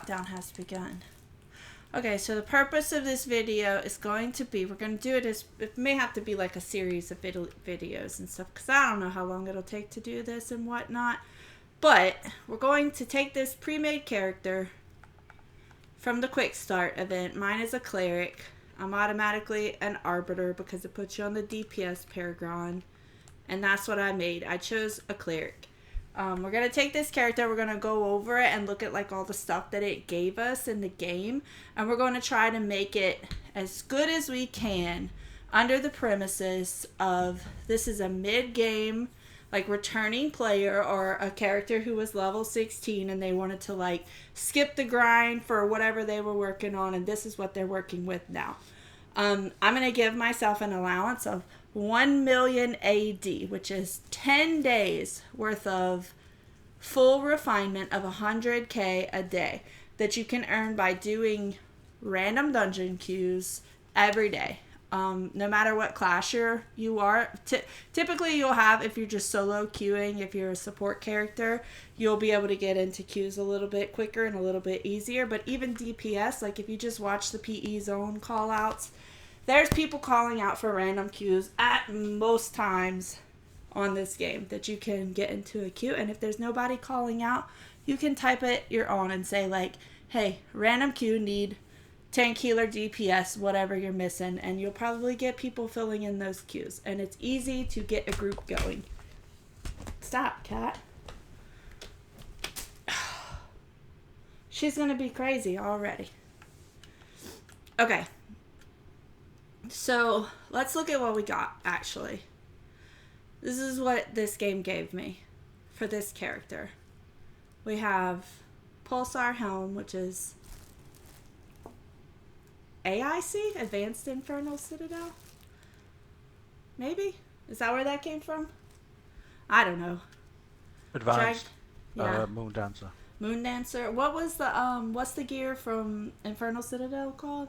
countdown has begun. Okay, so the purpose of this video is going to be, we're going to do it as, it may have to be like a series of videos and stuff, because I don't know how long it'll take to do this and whatnot. But we're going to take this pre-made character from the quick start event. Mine is a cleric. I'm automatically an arbiter because it puts you on the DPS paragon. And that's what I made. I chose a cleric. We're going to take this character, we're going to go over it and look at like all the stuff that it gave us in the game. And we're going to try to make it as good as we can under the premises of this is a mid-game, like returning player or a character who was level 16 and they wanted to like skip the grind for whatever they were working on, and this is what they're working with now. I'm going to give myself an allowance of 1 million AD, which is 10 days worth of full refinement of 100k a day that you can earn by doing random dungeon queues every day. No matter what class you are. Typically you'll have, if you're just solo queuing, if you're a support character, you'll be able to get into queues a little bit quicker and a little bit easier. But even DPS, like if you just watch the PE zone call outs, there's people calling out for random queues at most times on this game that you can get into a queue. And if there's nobody calling out, you can type it your own and say like, hey, random queue, need tank, healer, DPS, whatever you're missing. And you'll probably get people filling in those queues. And it's easy to get a group going. Stop, cat. She's going to be crazy already. Okay. So, let's look at what we got, actually. This is what this game gave me for this character. We have Pulsar Helm, which is AIC? Advanced Infernal Citadel? Maybe? Is that where that came from? I don't know. Advanced Moon Dancer. Moon Dancer. What was the, what's the gear from Infernal Citadel called?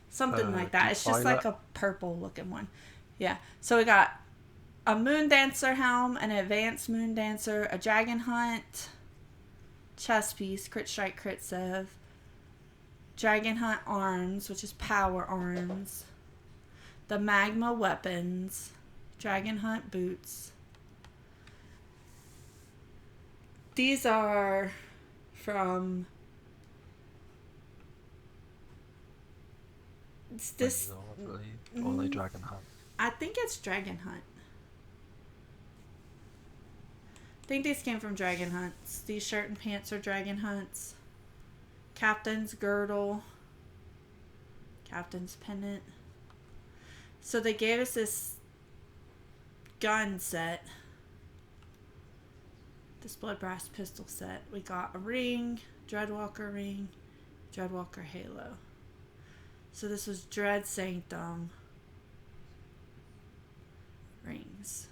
Something like that. It's just like a purple looking one. Yeah. So we got a Moon Dancer helm, an advanced Moon Dancer, a Dragon Hunt chest piece, crit strike, crit sev, Dragon Hunt arms, which is power arms, the magma weapons, Dragon Hunt boots. These are from this only Dragon Hunt. I think it's Dragon Hunt. I think these came from Dragon Hunts. These shirt and pants are Dragon Hunts. Captain's girdle. Captain's pendant. So they gave us this gun set. This blood brass pistol set. We got a ring, Dreadwalker ring, Dreadwalker halo. So this was Dread Sanctum rings.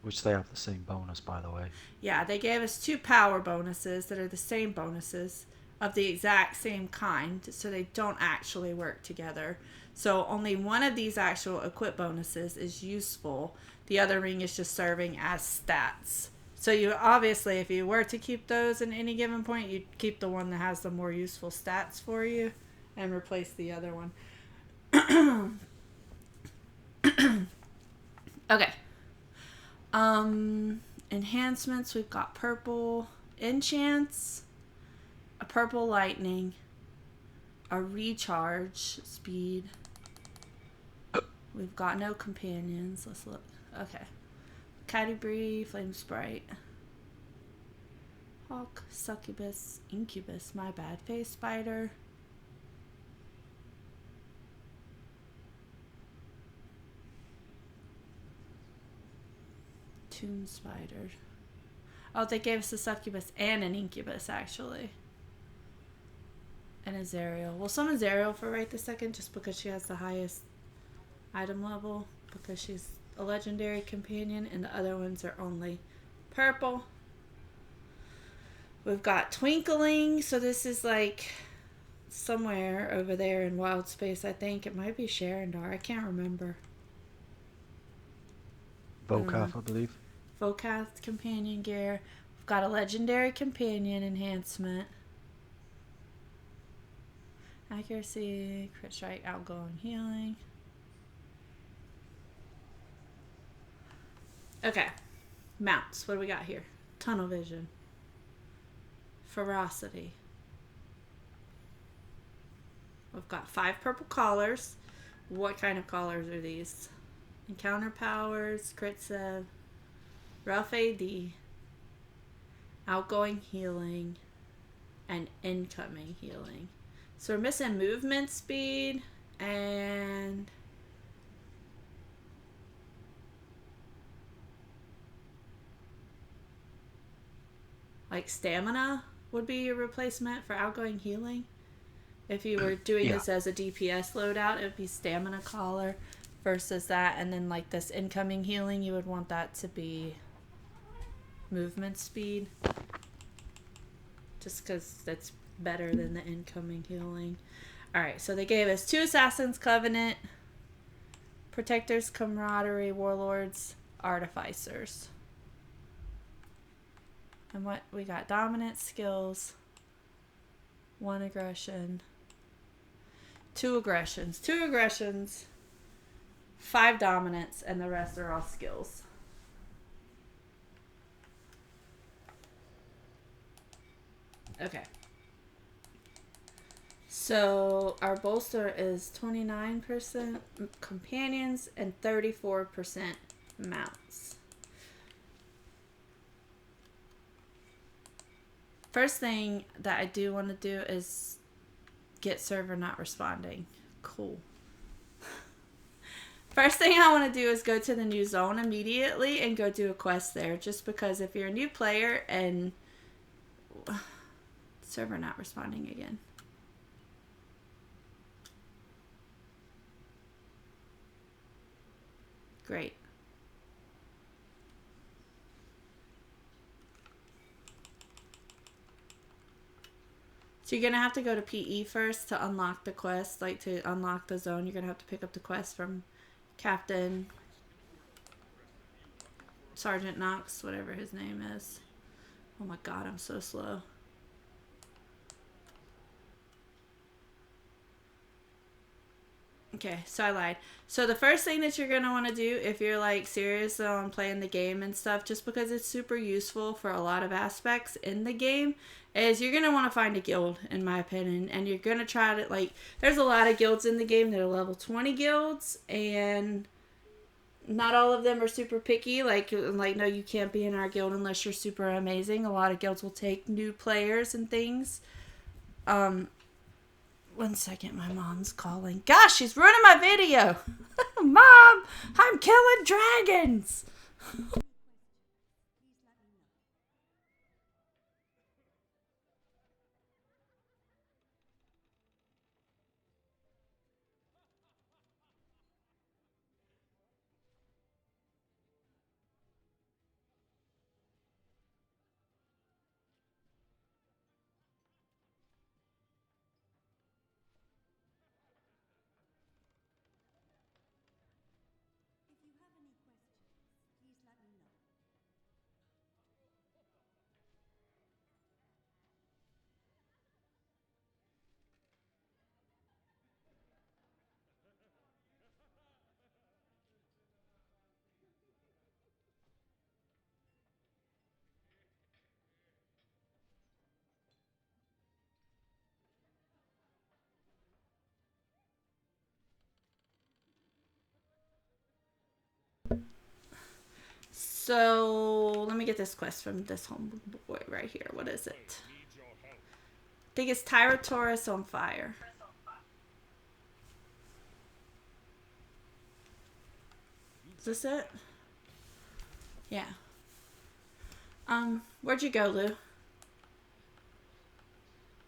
Which they have the same bonus, by the way. Yeah, they gave us 2 power bonuses that are the same bonuses of the exact same kind, so they don't actually work together. So only one of these actual equip bonuses is useful. The other ring is just serving as stats. So you obviously, if you were to keep those at any given point, you'd keep the one that has the more useful stats for you and replace the other one. Okay. Enhancements, we've got purple enchants, a purple lightning, a recharge speed. We've got no companions. Let's look. Okay. Cadibri, flame sprite, hawk, succubus, incubus, my bad, face spider, tomb spider. Oh, they gave us a succubus and an incubus, actually. And a Zerial. We'll summon Zerial for right this second, just because she has the highest item level, because she's a legendary companion, and the other ones are only purple. We've got Twinkling, so this is like somewhere over there in Wild Space, I think. It might be Sharandar, I can't remember. Vokath, I believe. Vokath companion gear. I've got a legendary companion enhancement. Accuracy, crit strike, outgoing healing. Okay. Mounts. What do we got here? Tunnel vision. Ferocity. We've got 5 purple collars. What kind of collars are these? Encounter powers, crit save, rough AD, outgoing healing, and incoming healing. So we're missing movement speed and like stamina would be your replacement for outgoing healing. If you were doing this as a DPS loadout, it would be stamina collar versus that. And then like this incoming healing, you would want that to be movement speed. Just because that's better than the incoming healing. Alright, so they gave us 2 Assassin's Covenant, Protectors, Camaraderie, Warlords, Artificers. And what we got? Dominant skills, 1 aggression, 2 aggressions, 2 aggressions, 5 dominance, and the rest are all skills. Okay. So our bolster is 29% companions and 34% mounts. First thing that I do want to do is get server not responding. Cool. First thing I want to do is go to the new zone immediately and go do a quest there. Just because if you're a new player and server not responding again. Great. So you're going to have to go to PE first to unlock the quest. Like to unlock the zone, you're going to have to pick up the quest from Captain Sergeant Knox, whatever his name is. Oh my god, I'm so slow. Okay, so I lied. So the first thing that you're going to want to do if you're like serious on playing the game and stuff, just because it's super useful for a lot of aspects in the game, is you're going to want to find a guild, in my opinion. And you're going to try to, like, there's a lot of guilds in the game that are level 20 guilds, and not all of them are super picky. Like, no, you can't be in our guild unless you're super amazing. A lot of guilds will take new players and things. 1 second, my mom's calling. Gosh, she's ruining my video. Mom, I'm killing dragons. So, let me get this quest from this homeboy right here. What is it? I think it's Tyrannosaurus on fire. Is this it? Yeah. Where'd you go, Lou?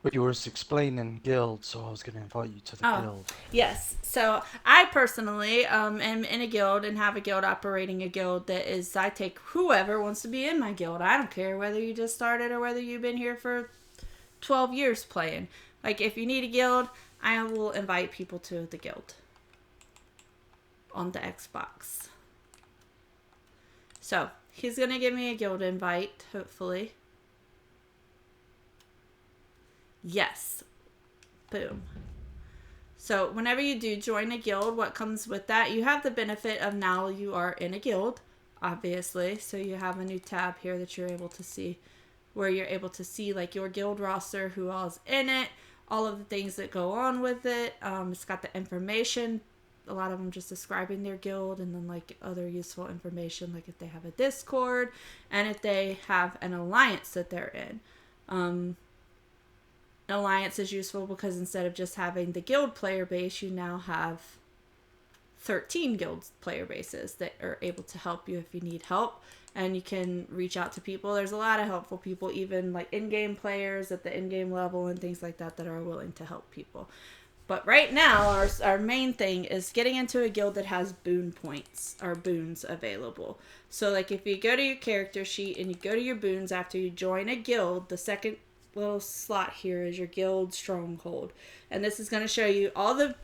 But you were explaining guild, so I was going to invite you to the guild. Yes. So I personally am in a guild and have a guild operating a guild that is, I take whoever wants to be in my guild. I don't care whether you just started or whether you've been here for 12 years playing. Like, if you need a guild, I will invite people to the guild on the Xbox. So, he's going to give me a guild invite, hopefully. Yes. Boom. So whenever you do join a guild, what comes with that, you have the benefit of now you are in a guild, obviously. So you have a new tab here that you're able to see, where you're able to see like your guild roster, who all's in it, all of the things that go on with it. It's got the information, a lot of them just describing their guild, and then like other useful information, like if they have a Discord and if they have an alliance that they're in. An alliance is useful because instead of just having the guild player base, you now have 13 guild player bases that are able to help you if you need help, and you can reach out to people. There's a lot of helpful people, even like in-game players at the in-game level and things like that are willing to help people. But right now, our main thing is getting into a guild that has boon points, or boons available. So like if you go to your character sheet and you go to your boons after you join a guild, the second little slot here is your guild stronghold. And this is going to show you all the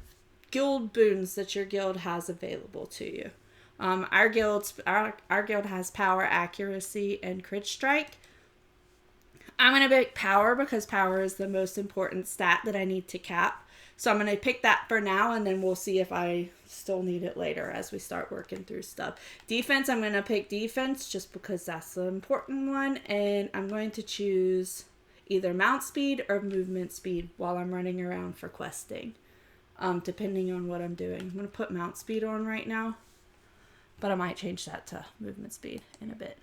guild boons that your guild has available to you. Our guild has power, accuracy, and crit strike. I'm going to pick power because power is the most important stat that I need to cap. So I'm going to pick that for now, and then we'll see if I still need it later as we start working through stuff. Defense, I'm going to pick defense just because that's the important one. And I'm going to choose either mount speed or movement speed while I'm running around for questing, depending on what I'm doing. I'm going to put mount speed on right now, but I might change that to movement speed in a bit.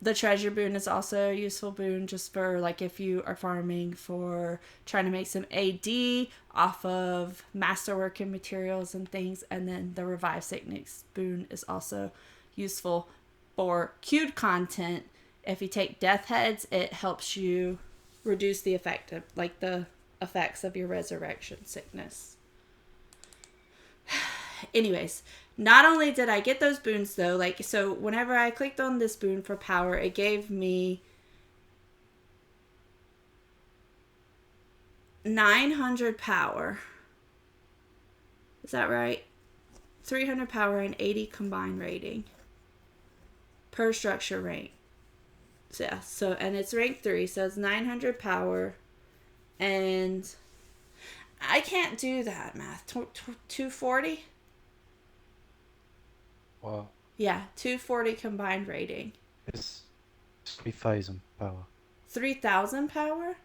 The treasure boon is also a useful boon just for like if you are farming for trying to make some AD off of masterwork and materials and things. And then the revive sickness boon is also useful for queued content. If you take death heads, it helps you reduce the effect of like the effects of your resurrection sickness. Anyways, not only did I get those boons though, like, so whenever I clicked on this boon for power, it gave me 900 power. Is that right? 300 power and 80 combined rating per structure rank. So yeah, so, and it's rank 3, so it's 900 power, and I can't do that math. 240? Wow. Yeah, 240 combined rating. It's 3,000 power. 3,000 power?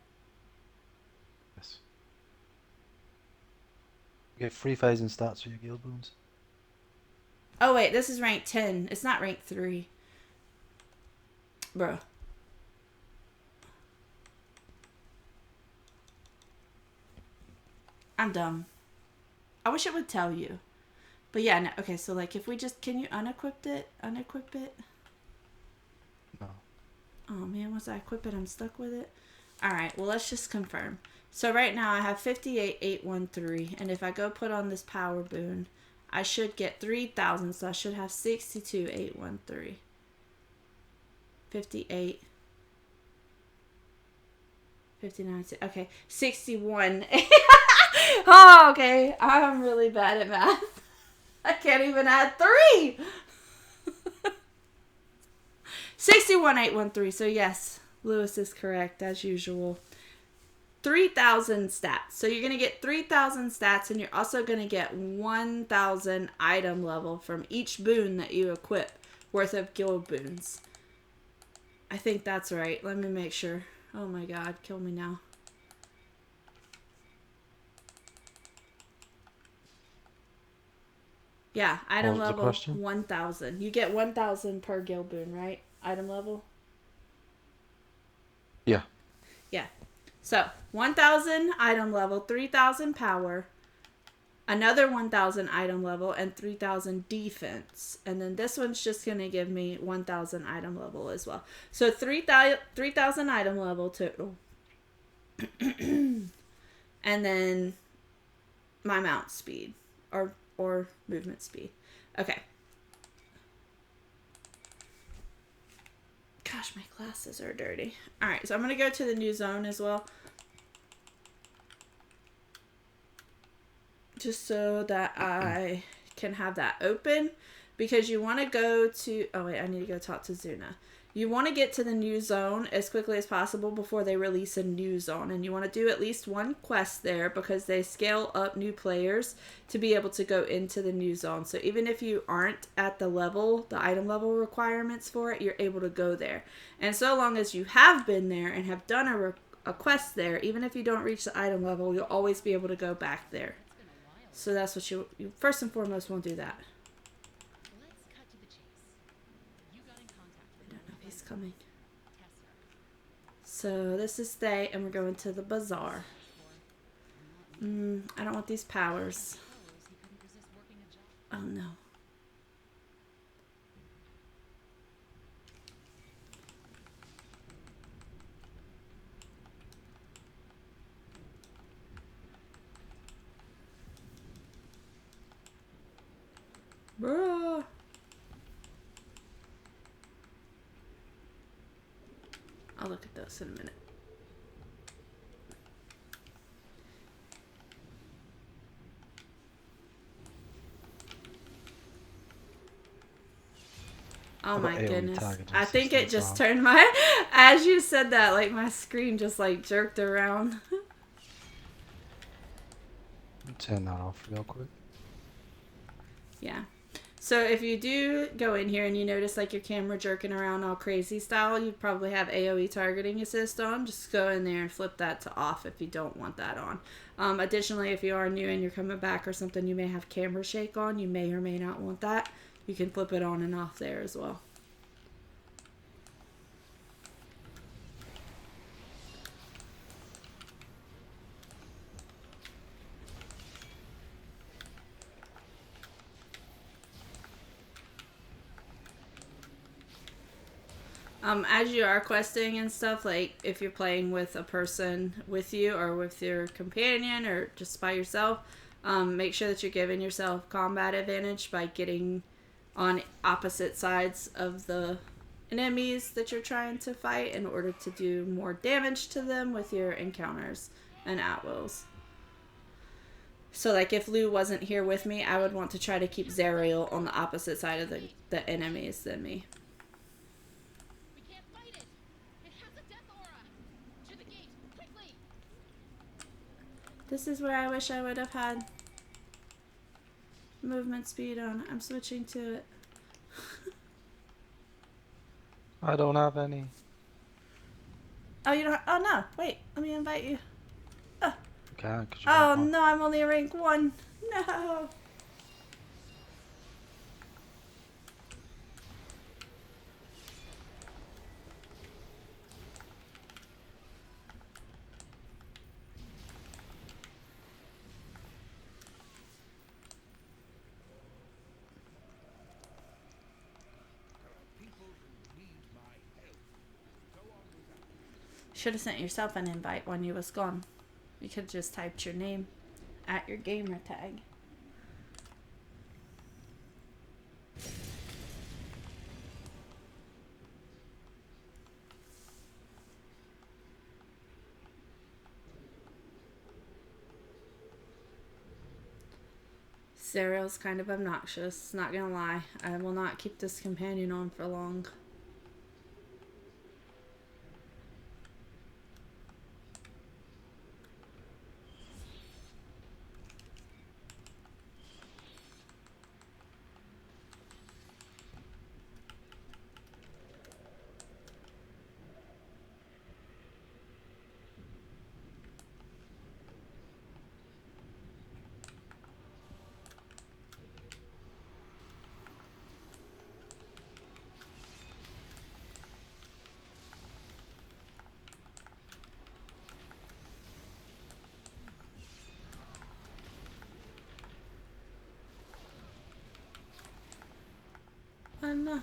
Yes. You get 3,000 stats for your guild boons. Oh wait, this is rank 10. It's not rank 3. Bro. I'm dumb. I wish it would tell you. But yeah, no, okay, so like if we just, can you unequip it? Unequip it? No. Oh man, once I equip it, I'm stuck with it. Alright, well let's just confirm. So right now I have 58,813, and if I go put on this power boon, I should get 3,000, so I should have 62,813. 58. 59, okay, 61. Oh, okay, I'm really bad at math. I can't even add 3. 61,813, so yes, Lewis is correct as usual. 3,000 stats. So you're going to get 3,000 stats, and you're also going to get 1,000 item level from each boon that you equip worth of guild boons. I think that's right. Let me make sure. Oh my god, kill me now. Yeah, item level 1,000. You get 1,000 per guild boon, right? Item level? Yeah. Yeah. So, 1,000 item level, 3,000 power, another 1,000 item level, and 3,000 defense. And then this one's just going to give me 1,000 item level as well. So, 3,000 item level total. And then my mount speed or movement speed. Okay. Gosh, my glasses are dirty. Alright, so I'm going to go to the new zone as well. Just so that I can have that open. Because you want to go to... Oh, wait, I need to go talk to Zuna. You want to get to the new zone as quickly as possible before they release a new zone. And you want to do at least one quest there because they scale up new players to be able to go into the new zone. So even if you aren't at the level, the item level requirements for it, you're able to go there. And so long as you have been there and have done a quest there, even if you don't reach the item level, you'll always be able to go back there. So that's what you first and foremost want to do that. I don't know if he's coming. So this is Thay, and we're going to the bazaar. I don't want these powers. Oh no. Bruh. I'll look at those in a minute. Oh my goodness. I think it just turned my, as you said that, like my screen just like jerked around. Turn that off real quick. Yeah. So if you do go in here and you notice like your camera jerking around all crazy style, you probably have AoE targeting assist on. Just go in there and flip that to off if you don't want that on. Additionally, if you are new and you're coming back or something, you may have camera shake on. You may or may not want that. You can flip it on and off there as well. As you are questing and stuff, like if you're playing with a person with you or with your companion or just by yourself, make sure that you're giving yourself combat advantage by getting on opposite sides of the enemies that you're trying to fight in order to do more damage to them with your encounters and at-wills. So like if Lou wasn't here with me, I would want to try to keep Zariel on the opposite side of the enemies than me. This is where I wish I would have had movement speed on. I'm switching to it. I don't have any. Oh, you don't. Oh no! Wait, let me invite you. Oh, Okay, oh no! I'm only a rank 1. No. Should have sent yourself an invite when you was gone. You could have just typed your name at your gamer tag. Zariel's kind of obnoxious, not gonna lie. I will not keep this companion on for long. No.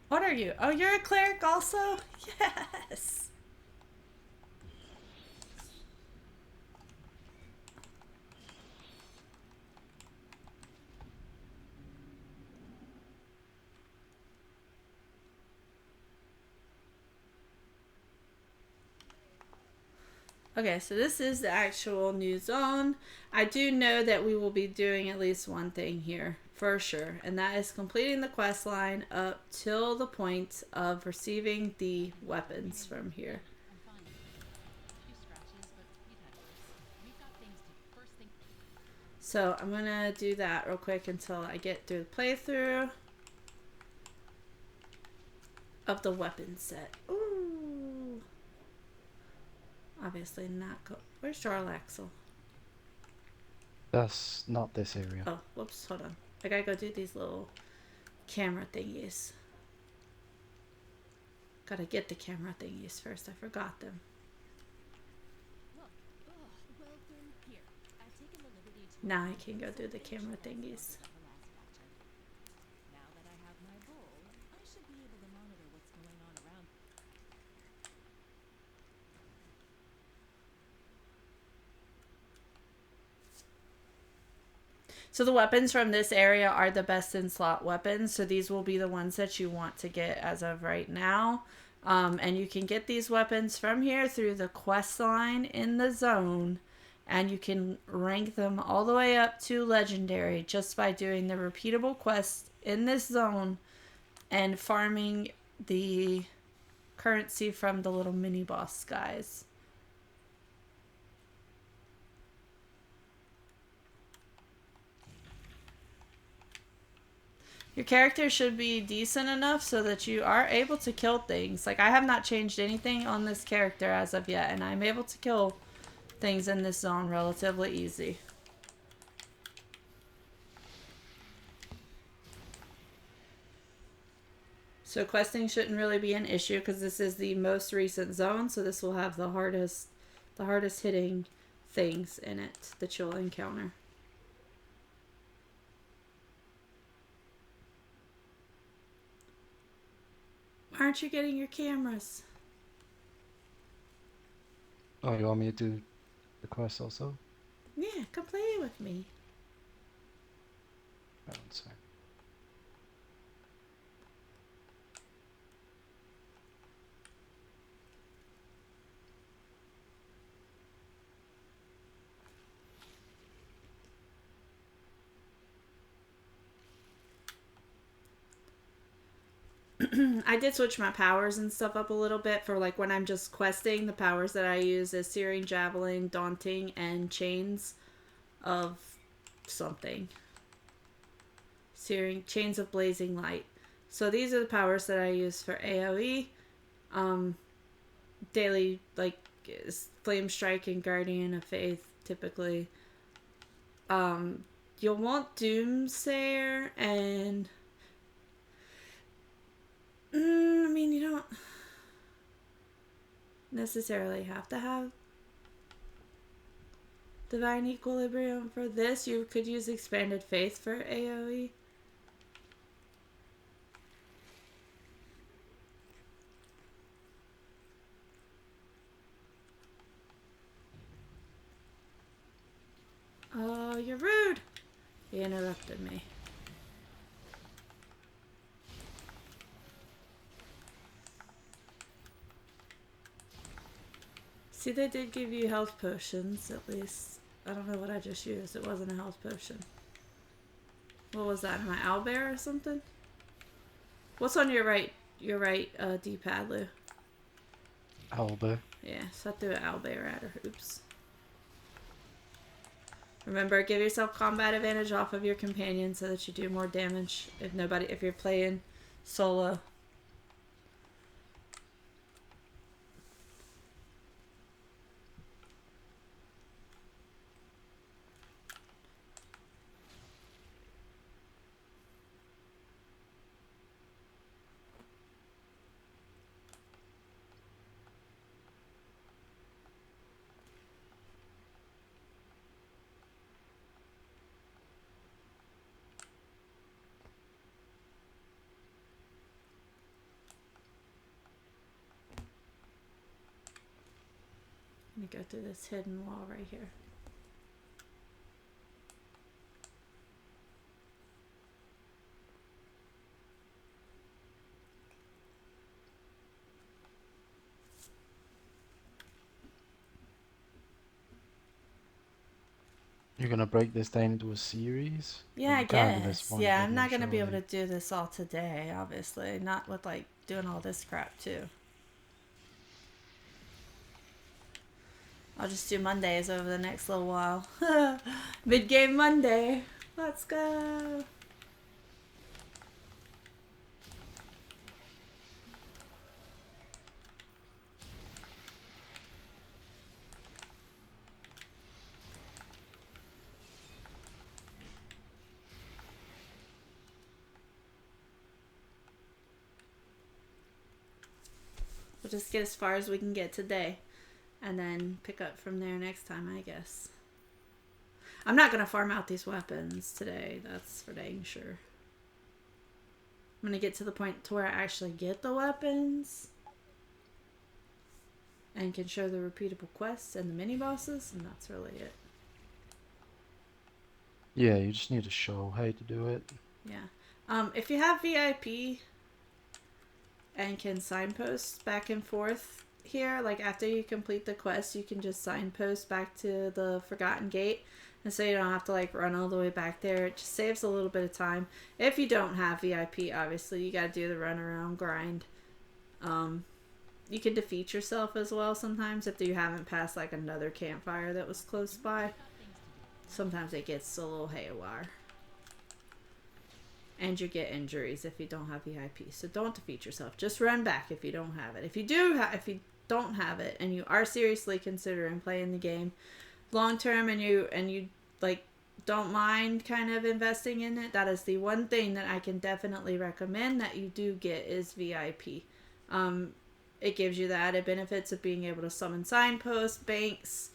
What are you? Oh, you're a cleric also? Yes. Okay, so this is the actual new zone. I do know that we will be doing at least one thing here, for sure. And that is completing the quest line up till the point of receiving the weapons from here. So I'm going to do that real quick until I get through the playthrough of the weapon set. Ooh. Obviously not go. Where's Jarlaxle? That's not this area. Oh, whoops, hold on. I gotta go do these little camera thingies. Gotta get the camera thingies first. I forgot them. Now I can go do the camera thingies. So the weapons from this area are the best in slot weapons. So these will be the ones that you want to get as of right now. And you can get these weapons from here through the quest line in the zone. And you can rank them all the way up to legendary just by doing the repeatable quests in this zone and farming the currency from the little mini boss guys. Your character should be decent enough so that you are able to kill things. Like, I have not changed anything on this character as of yet, and I'm able to kill things in this zone relatively easy. So questing shouldn't really be an issue because this is the most recent zone, so this will have the hardest hitting things in it that you'll encounter. Why aren't you getting your cameras? Oh, you want me to do the quest also? Yeah, come play with me. Right, one sec. I did switch my powers and stuff up a little bit for like when I'm just questing. The powers that I use is Searing Javelin, Daunting, and Chains of something. Chains of Blazing Light. So these are the powers that I use for AoE. Daily, like, Flame Strike and Guardian of Faith, typically. You'll want Doomsayer and... I mean, you don't necessarily have to have Divine Equilibrium for this. You could use Expanded Faith for AoE. Oh, you're rude! You interrupted me. See, they did give you health potions, at least. I don't know what I just used. It wasn't a health potion. What was that? My owlbear or something? What's on your right D-pad, Lou? Owlbear. Yeah, so I threw an owlbear at her. Oops. Remember, give yourself combat advantage off of your companion so that you do more damage if you're playing solo. Let me go through this hidden wall right here. You're gonna break this down into a series? Yeah, Like, I you can't do this guess. one Yeah, I'm video, not gonna be able to surely. do this all today, obviously. Not with like doing all this crap too. I'll just do Mondays over the next little while. Mid-game Monday. Let's go. We'll just get as far as we can get today. And then pick up from there next time, I guess. I'm not going to farm out these weapons today. That's for dang sure. I'm going to get to the point to where I actually get the weapons. And can show the repeatable quests and the mini-bosses. And that's really it. Yeah, you just need to show how to do it. Yeah. If you have VIP and can signpost back and forth here, like after you complete the quest, you can just signpost back to the Forgotten Gate, and so you don't have to like run all the way back there. It just saves a little bit of time. If you don't have VIP, obviously you got to do the run around grind. You can defeat yourself as well sometimes if you haven't passed like another campfire that was close by. Sometimes it gets a little haywire. And you get injuries if you don't have VIP. So don't defeat yourself. Just run back if you don't have it. If you don't have it and you are seriously considering playing the game long term and you like don't mind kind of investing in it, that is the one thing that I can definitely recommend that you do get is VIP. It gives you the added benefits of being able to summon signposts, banks,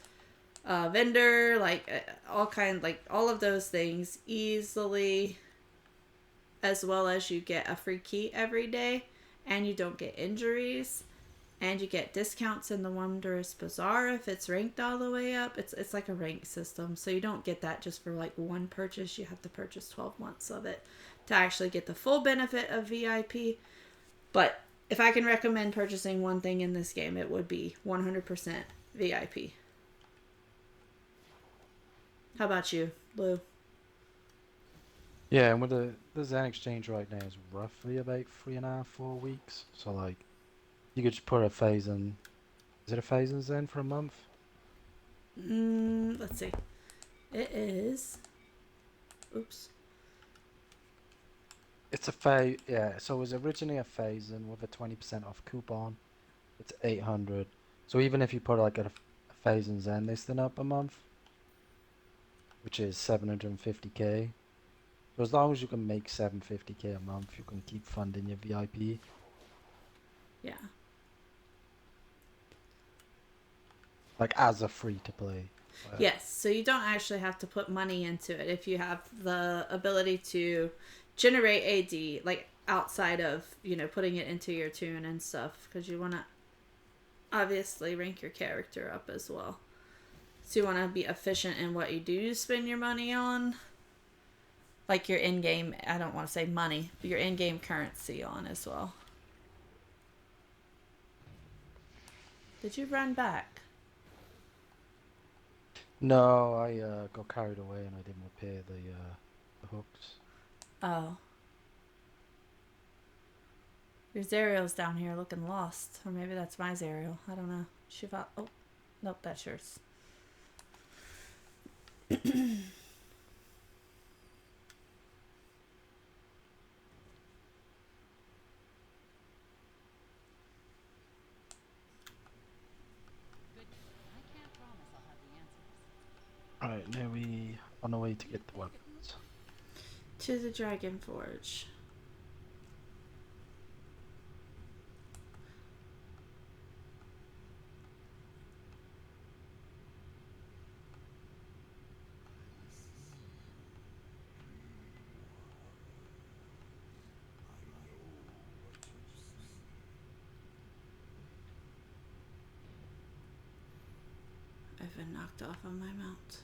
vendor, like all of those things easily, as well as you get a free key every day, and you don't get injuries, and you get discounts in the Wondrous Bazaar if it's ranked all the way up. It's like a rank system, so you don't get that just for like one purchase. You have to purchase 12 months of it to actually get the full benefit of VIP. But if I can recommend purchasing one thing in this game, it would be 100% VIP. How about you, Lou? Yeah, and with the Zen exchange right now is roughly about 3.5, 4 weeks. So like, you could just put a phase in. Is it a phase in Zen for a month? Let's see. It is. Oops. It's a phase. Yeah, so it was originally a phase in with a 20% off coupon. It's 800. So even if you put like a phase in Zen listing up a month, which is 750k. So as long as you can make 750k a month, you can keep funding your VIP. Yeah. Like as a free to play. Yes, so you don't actually have to put money into it if you have the ability to generate AD, like outside of, putting it into your tune and stuff, because you want to obviously rank your character up as well. So you want to be efficient in what you do spend your money on. Like your in-game, I don't want to say money, but your in-game currency on as well. Did you run back? No, I got carried away and I didn't repair the hooks. Oh. Your Zerial's down here looking lost. Or maybe that's my Zerial. I don't know. Shiva. Oh, nope, that's yours. Alright, now we on our way to get the weapons. To the Dragon Forge. I've been knocked off on my mount.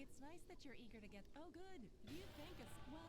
It's nice that you're eager to get. Oh, good. You think it's well.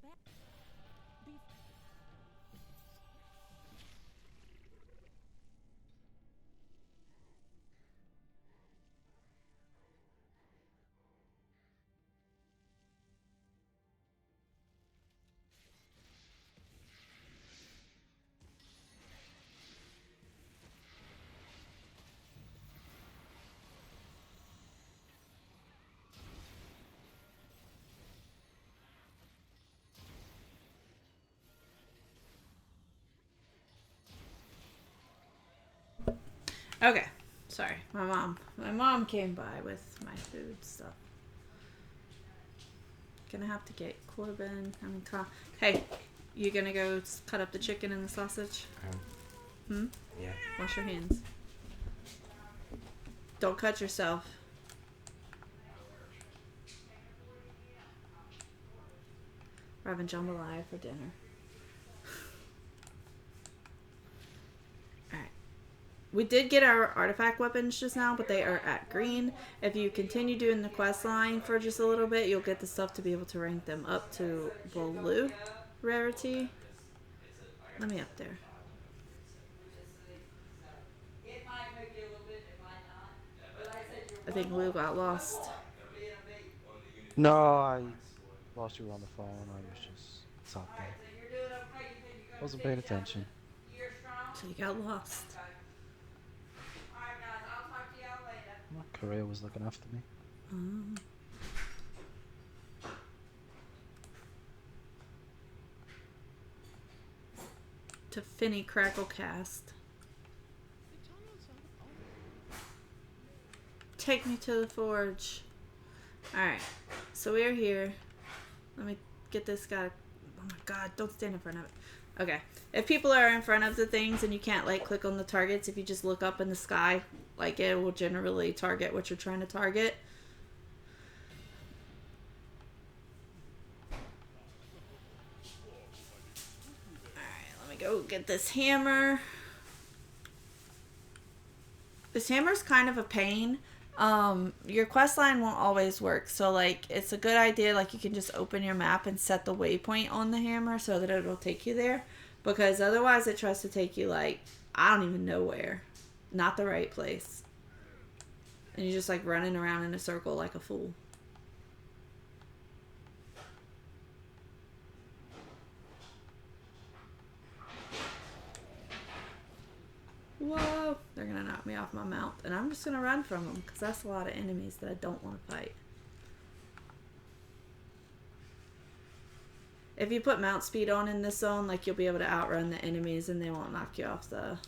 That. Be. Okay. Sorry. My mom came by with my food stuff. Gonna have to get Corbin. Hey, you gonna go cut up the chicken and the sausage? Yeah. Wash your hands. Don't cut yourself. We're having jambalaya for dinner. Alright. We did get our artifact weapons just now, but they are at green. If you continue doing the quest line for just a little bit, you'll get the stuff to be able to rank them up to blue rarity. Let me up there. I think Lou got lost. No, I whilst you were on the phone, I was just sat there. Wasn't paying attention. So you got lost. My career was looking after me. To Finny Cracklecast. Take me to the forge. Alright, so we're here. Let me get this guy. Oh my god, don't stand in front of it. Okay, if people are in front of the things and you can't like click on the targets, if you just look up in the sky, like it will generally target what you're trying to target. Alright, let me go get this hammer. This hammer's kind of a pain. Your quest line won't always work, so like it's a good idea, like you can just open your map and set the waypoint on the hammer so that it'll take you there, because otherwise it tries to take you like I don't even know where, not the right place, and you're just like running around in a circle like a fool. Whoa, they're gonna knock me off my mount, and I'm just gonna run from them because that's a lot of enemies that I don't want to fight. If you put mount speed on in this zone, like, you'll be able to outrun the enemies and they won't knock you off the...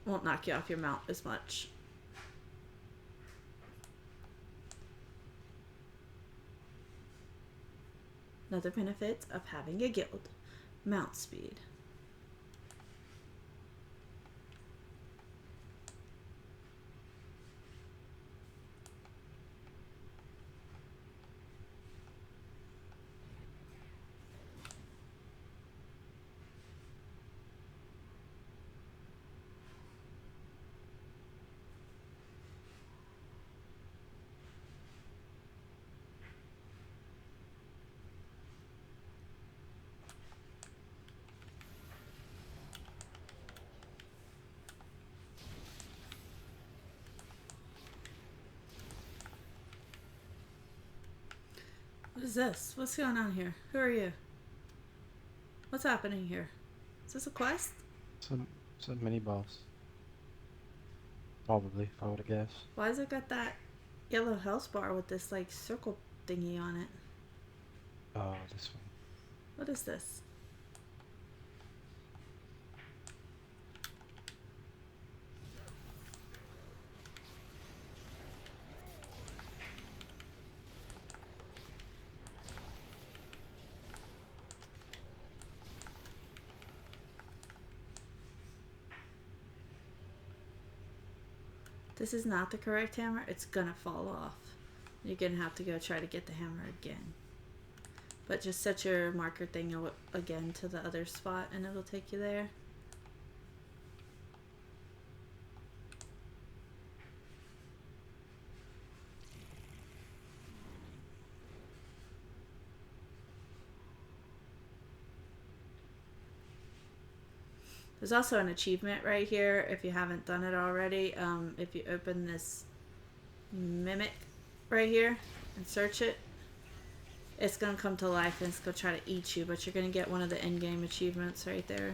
Won't knock you off your mount as much. Another benefit of having a guild. Mount speed. What is this? What's going on here? Who are you? What's happening here? Is this a quest? Some mini boss. Probably, if I would have guessed. Why has it got that yellow health bar with this like circle thingy on it? Oh, this one. What is this? This is not the correct hammer. It's gonna fall off. You're gonna have to go try to get the hammer again. But just set your marker thing again to the other spot and it'll take you there. There's also an achievement right here if you haven't done it already. If you open this mimic right here and search it, it's going to come to life and it's going to try to eat you, but you're going to get one of the in-game achievements right there.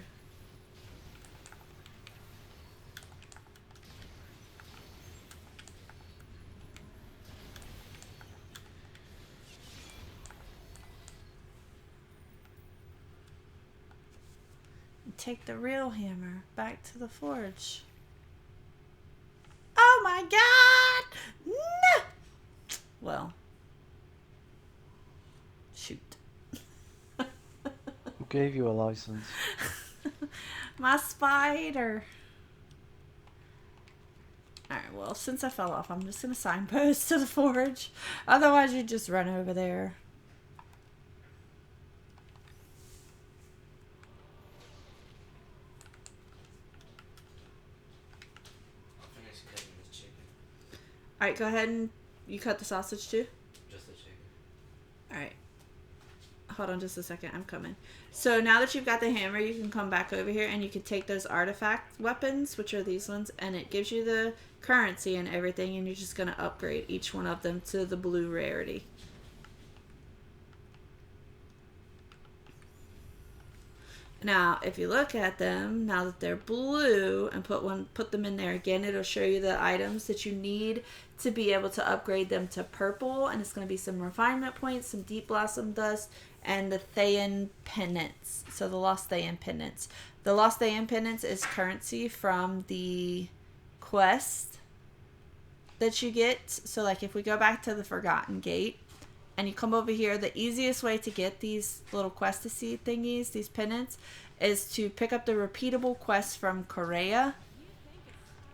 Take the real hammer back to the forge. Oh my god! No! Well. Shoot. Who gave you a license? My spider. Alright, well, since I fell off, I'm just gonna signpost to the forge. Otherwise, you just run over there. Alright, go ahead and you cut the sausage too? Just the chicken. Alright. Hold on just a second, I'm coming. So now that you've got the hammer, you can come back over here and you can take those artifact weapons, which are these ones, and it gives you the currency and everything, and you're just going to upgrade each one of them to the blue rarity. Now, if you look at them, now that they're blue, and put them in there again, it'll show you the items that you need to be able to upgrade them to purple. And it's going to be some refinement points, some deep blossom dust, and the Thayan pendants. So the lost Thayan pendants. The lost Thayan pendants is currency from the quest that you get. So like if we go back to the Forgotten Gate, and you come over here, the easiest way to get these little quest-to-see thingies, these pendants, is to pick up the repeatable quest from Korea.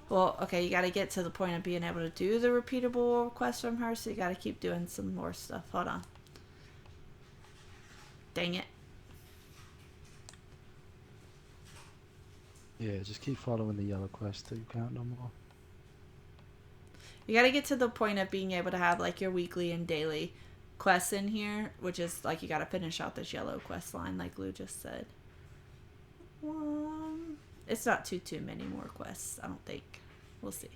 Well, okay, you got to get to the point of being able to do the repeatable quest from her, so you got to keep doing some more stuff. Hold on. Dang it. Yeah, just keep following the yellow quest till you can't no more. You got to get to the point of being able to have like your weekly and daily quests in here, which is like you got to finish out this yellow quest line like Lou just said. It's not too many more quests, I don't think. We'll see.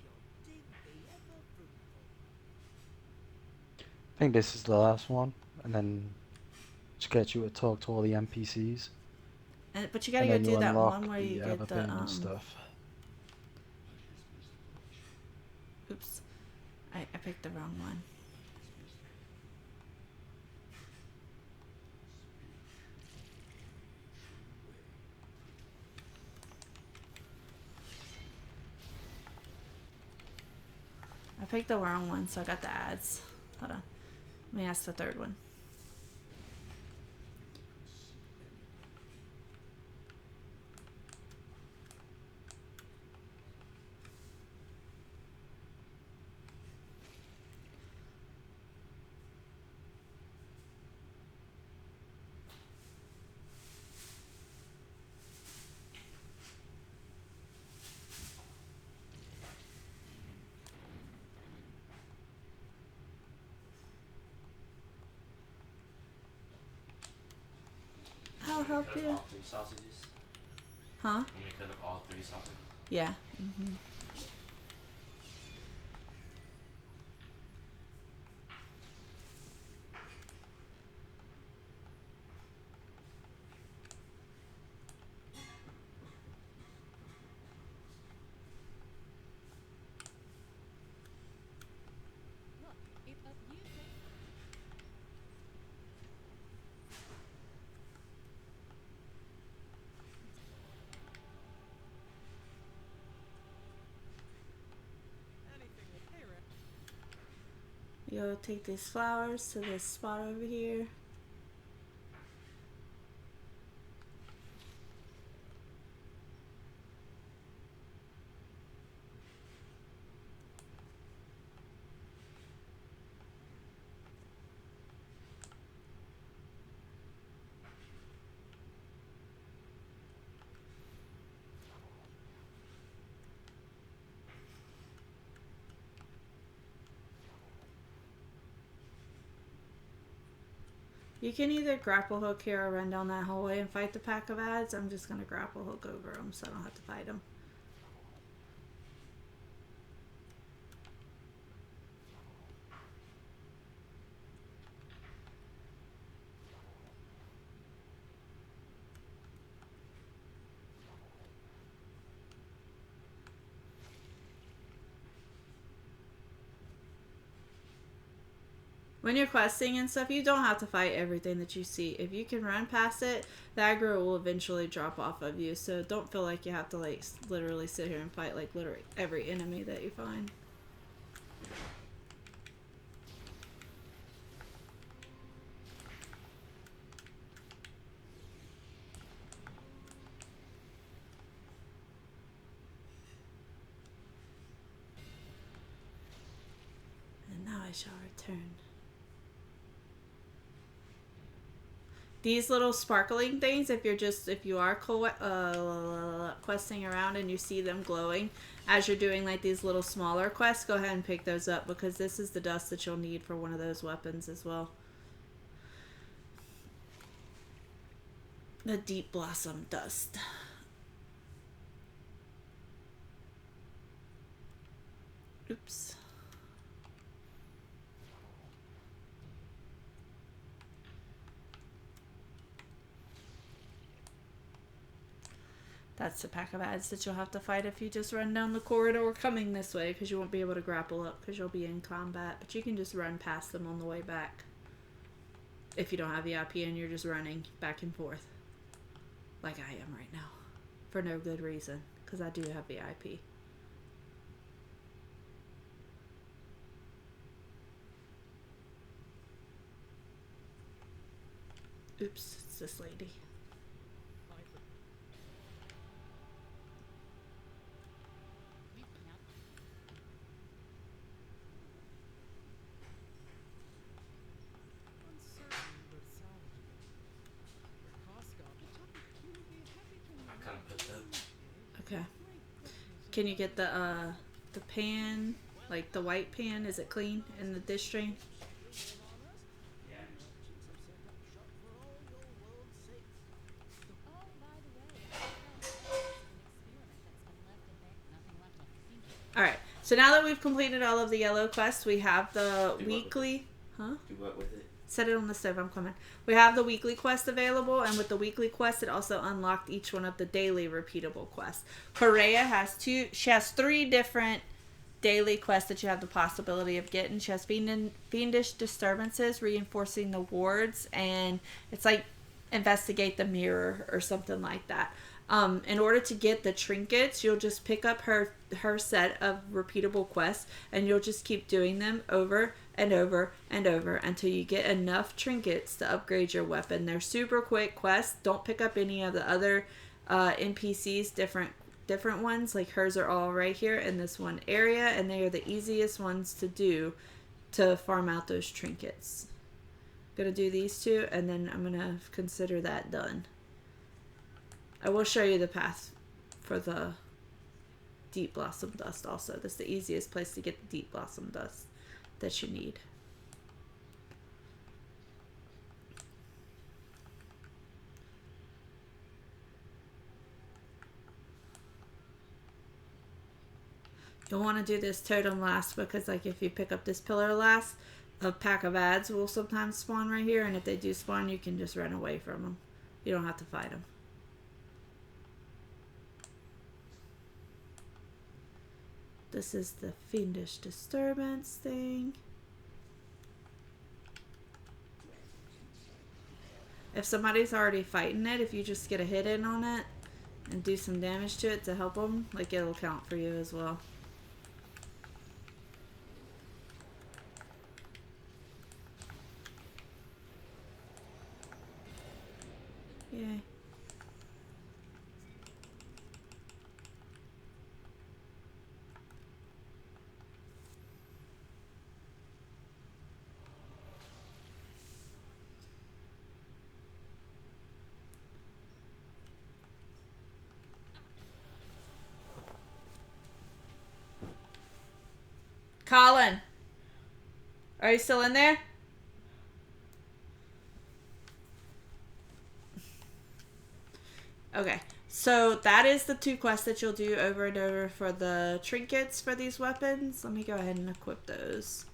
I think this is the last one, and then just get you to talk to all the NPCs. But you got to and go then do that unlock one where you the get other the thing and stuff. Oops. I picked the wrong one. picked the wrong one, so I got the ads. Hold on. Let me ask the third one. I'll help Cut up you. all 3 sausages. Huh? I'm gonna cut up all 3 sausages. Yeah. Look, it's up you, Thay. You'll take these flowers to this spot over here. You can either grapple hook here or run down that hallway and fight the pack of ads. I'm just going to grapple hook over them so I don't have to fight them. When you're questing and stuff, you don't have to fight everything that you see. If you can run past it, the aggro will eventually drop off of you. So don't feel like you have to like literally sit here and fight like literally every enemy that you find. And now I shall return. These little sparkling things, if you are questing around and you see them glowing as you're doing like these little smaller quests, go ahead and pick those up because this is the dust that you'll need for one of those weapons as well. The Deepblossom Dust. Oops. That's the pack of ads that you'll have to fight if you just run down the corridor coming this way, because you won't be able to grapple up because you'll be in combat. But you can just run past them on the way back if you don't have VIP and you're just running back and forth like I am right now for no good reason, because I do have VIP. Oops, it's this lady. I kind of put that. Okay. Can you get the pan, like the white pan? Is it clean in the dish drain? Yeah. Oh, by the way, I found this is an experiment that's been left in there. Nothing left of the thinking. Alright, so now that we've completed all of the yellow quests, we have the Do what with weekly... Huh? Do what with it? Set it on the stove, I'm coming. We have the weekly quest available, and with the weekly quest, it also unlocked each one of the daily repeatable quests. Correa has she has 3 different daily quests that you have the possibility of getting. She has Fiendish Disturbances, Reinforcing the Wards, and it's like Investigate the Mirror or something like that. In order to get the trinkets, you'll just pick up her set of repeatable quests, and you'll just keep doing them over and over and over until you get enough trinkets to upgrade your weapon. They're super quick quests. Don't pick up any of the other NPCs, different ones. Like hers are all right here in this one area, and they are the easiest ones to do to farm out those trinkets. Gonna do these two, and then I'm gonna consider that done. I will show you the path for the Deep Blossom Dust also. This is the easiest place to get the Deep Blossom Dust that you need. You'll want to do this totem last because, like, if you pick up this pillar last, a pack of ads will sometimes spawn right here, and if they do spawn, you can just run away from them. You don't have to fight them. This is the fiendish disturbance thing. If somebody's already fighting it, if you just get a hit in on it and do some damage to it to help them, like, it'll count for you as well. Yay. Colin, are you still in there? Okay, so that is the two quests that you'll do over and over for the trinkets for these weapons. Let me go ahead and equip those.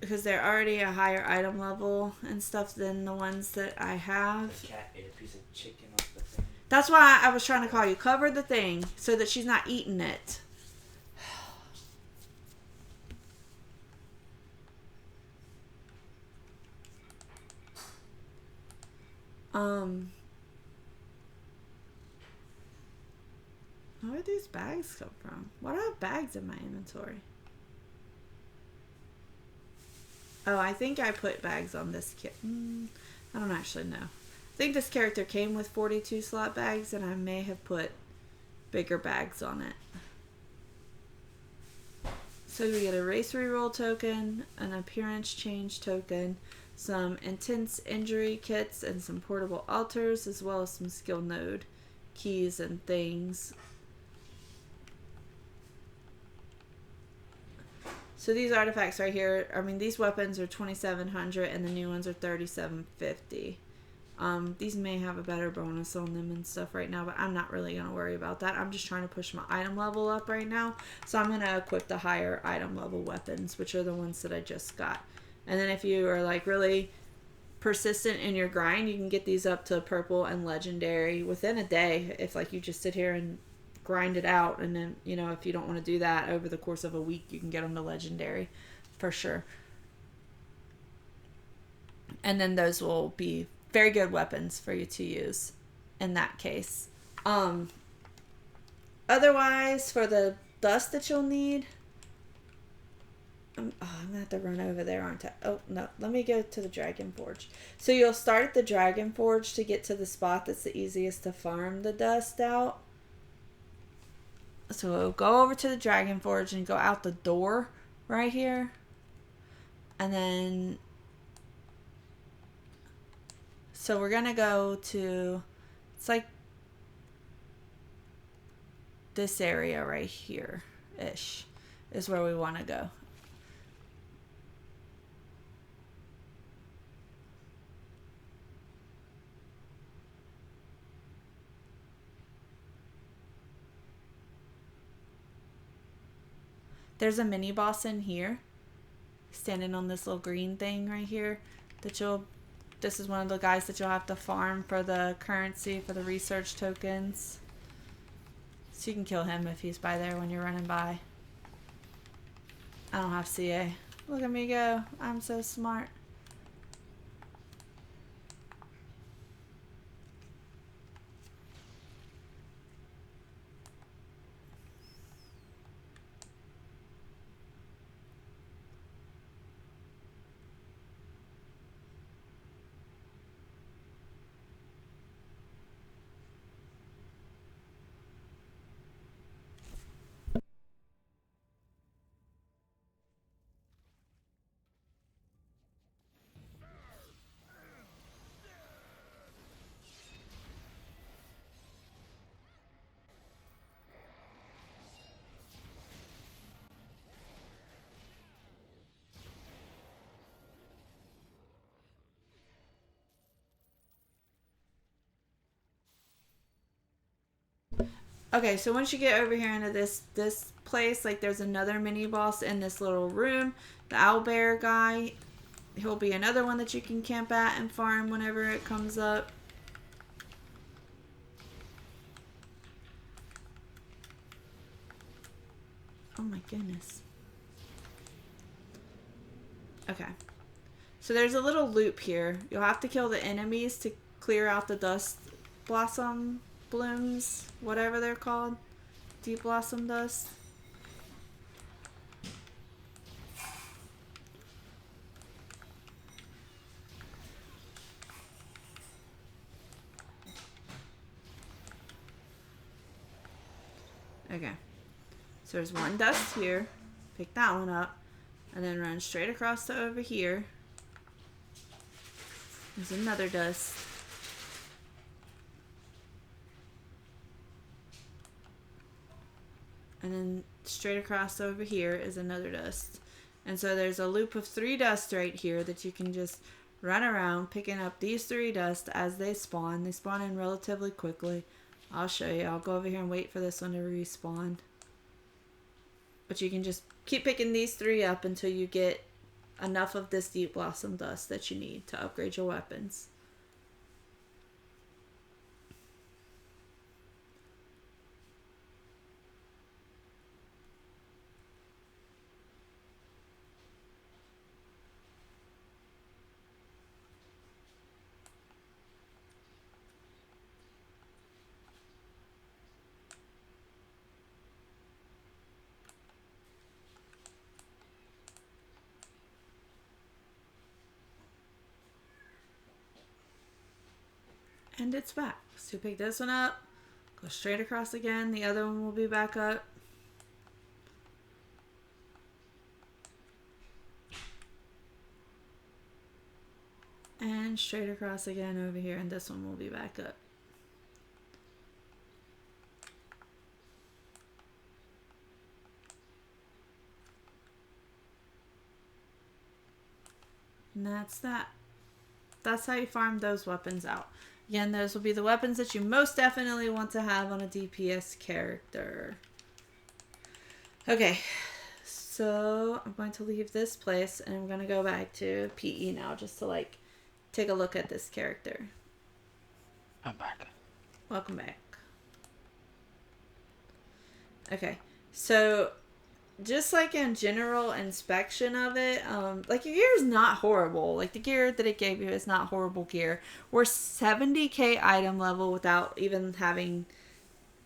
Because they're already a higher item level and stuff than the ones that I have. The cat ate a piece of chicken off the thing. That's why I was trying to call you. Cover the thing so that she's not eating it. Where do these bags come from? Why do I have bags in my inventory? Oh, I think I put bags on this kit. I don't actually know. I think this character came with 42 slot bags, and I may have put bigger bags on it. So we get a race reroll token, an appearance change token, some intense injury kits, and some portable altars, as well as some skill node keys and things. So these artifacts right here, I mean, these weapons are 2,700 and the new ones are 3,750. These may have a better bonus on them and stuff right now, but I'm not really going to worry about that. I'm just trying to push my item level up right now. So I'm going to equip the higher item level weapons, which are the ones that I just got. And then if you are like really persistent in your grind, you can get these up to purple and legendary within a day. If like you just sit here and grind it out, and then, you know, if you don't want to do that over the course of a week, you can get them to legendary for sure. And then those will be very good weapons for you to use in that case. Otherwise, for the dust that you'll need, I'm gonna have to run over there, aren't I? Oh no, let me go to the Dragon Forge. So you'll start at the Dragon Forge to get to the spot that's the easiest to farm the dust out. So we'll go over to the Dragon Forge and go out the door right here. And then, so we're going to go to, it's like this area right here-ish is where we want to go. There's a mini boss in here, standing on this little green thing right here. This is one of the guys that you'll have to farm for the currency, for the research tokens. So you can kill him if he's by there when you're running by. I don't have CA. Look at me go. I'm so smart. Okay, so once you get over here into this place, like there's another mini boss in this little room. The owlbear guy, he'll be another one that you can camp at and farm whenever it comes up. Oh my goodness. Okay. So there's a little loop here. You'll have to kill the enemies to clear out the dust blossom blooms, whatever they're called. Deep blossom dust. Okay. So there's one dust here. Pick that one up. And then run straight across to over here. There's another dust. And then straight across over here is another dust. And so there's a loop of 3 dust right here that you can just run around picking up these 3 dust as they spawn. They spawn in relatively quickly. I'll show you. I'll go over here and wait for this one to respawn. But you can just keep picking these 3 up until you get enough of this deep blossom dust that you need to upgrade your weapons. And it's back. So pick this one up, go straight across again. The other one will be back up. And straight across again over here, and this one will be back up. And that's that. That's how you farm those weapons out. Again, those will be the weapons that you most definitely want to have on a DPS character. Okay, so I'm going to leave this place and I'm going to go back to PE now just to like take a look at this character. I'm back. Welcome back. Okay, so just like in general inspection of it, like your gear is not horrible. Like the gear that it gave you is not horrible gear. We're 70k item level without even having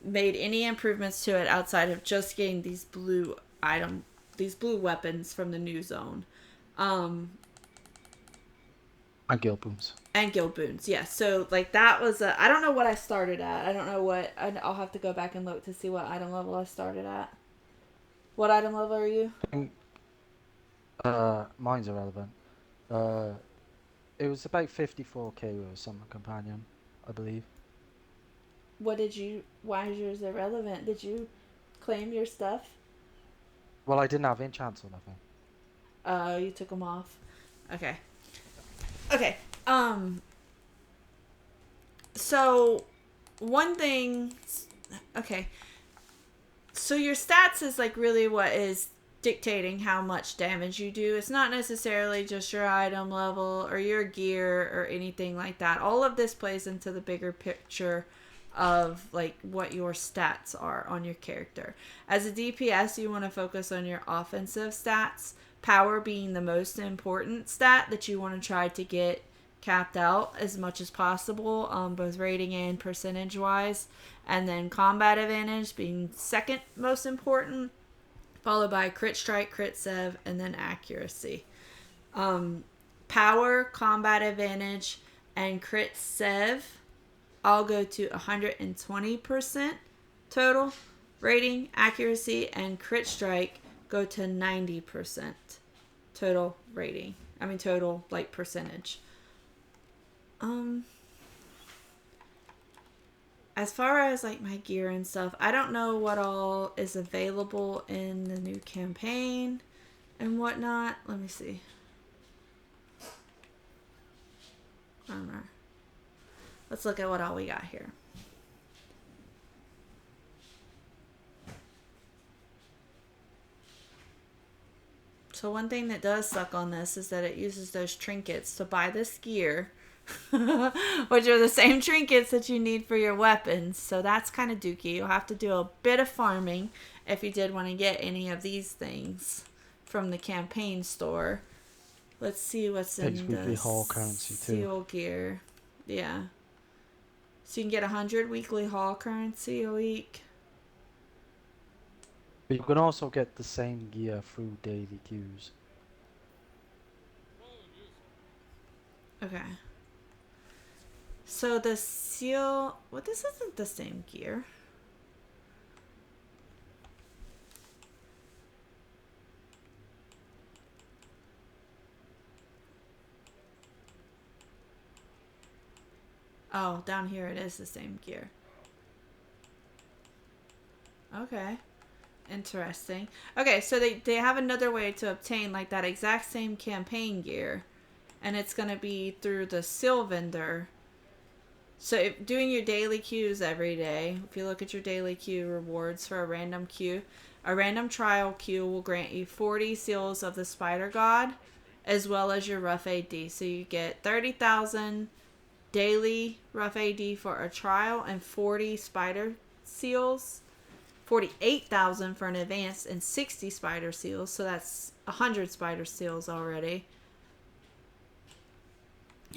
made any improvements to it outside of just getting these blue weapons from the new zone. And guild boons. And guild boons, yes. Yeah. So like that was I don't know what I started at. I don't know what, I'll have to go back and look to see what item level I started at. What item level are you? Mine's irrelevant. It was about 54k with a summer companion, I believe. Why is yours irrelevant? Did you claim your stuff? Well, I didn't have enchants or nothing. Oh, you took them off. Okay. Okay. So one thing. Okay. So your stats is like really what is dictating how much damage you do. It's not necessarily just your item level or your gear or anything like that. All of this plays into the bigger picture of like what your stats are on your character. As a DPS, you want to focus on your offensive stats, power being the most important stat that you want to try to get capped out as much as possible, both rating and percentage wise, and then combat advantage being second most important, followed by crit strike, crit sev, and then accuracy. Power, combat advantage, and crit sev all go to 120% total. Rating, accuracy, and crit strike go to 90% total rating. I mean total like percentage. As far as like my gear and stuff, I don't know what all is available in the new campaign and whatnot. Let me see. Armor. Let's look at what all we got here. So one thing that does suck on this is that it uses those trinkets to buy this gear, which are the same trinkets that you need for your weapons. So that's kind of dookie. You'll have to do a bit of farming if you did want to get any of these things from the campaign store. Let's see what's Takes in weekly the haul currency too. seal gear. Yeah. So you can get 100 weekly haul currency a week. But you can also get the same gear through daily queues. Okay. So the seal... Well, this isn't the same gear. Oh, down here it is the same gear. Okay. Interesting. Okay, so they have another way to obtain like that exact same campaign gear. And it's going to be through the seal vendor. So if doing your daily queues every day, if you look at your daily queue rewards for a random queue, a random trial queue will grant you 40 seals of the spider god as well as your rough AD. So you get 30,000 daily rough AD for a trial and 40 spider seals. 48,000 for an advanced and 60 spider seals. So that's 100 spider seals already.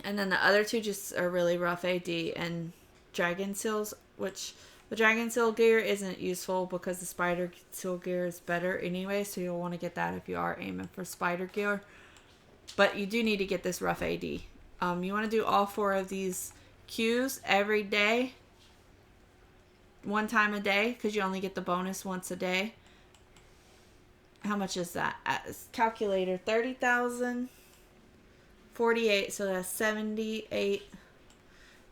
And then the other two just are really rough AD and dragon seals, which the dragon seal gear isn't useful because the spider seal gear is better anyway. So you'll want to get that if you are aiming for spider gear. But you do need to get this rough AD. You want to do all 4 of these queues every day. One time a day, because you only get the bonus once a day. How much is that? Calculator, 30,000, 48, so that's 78.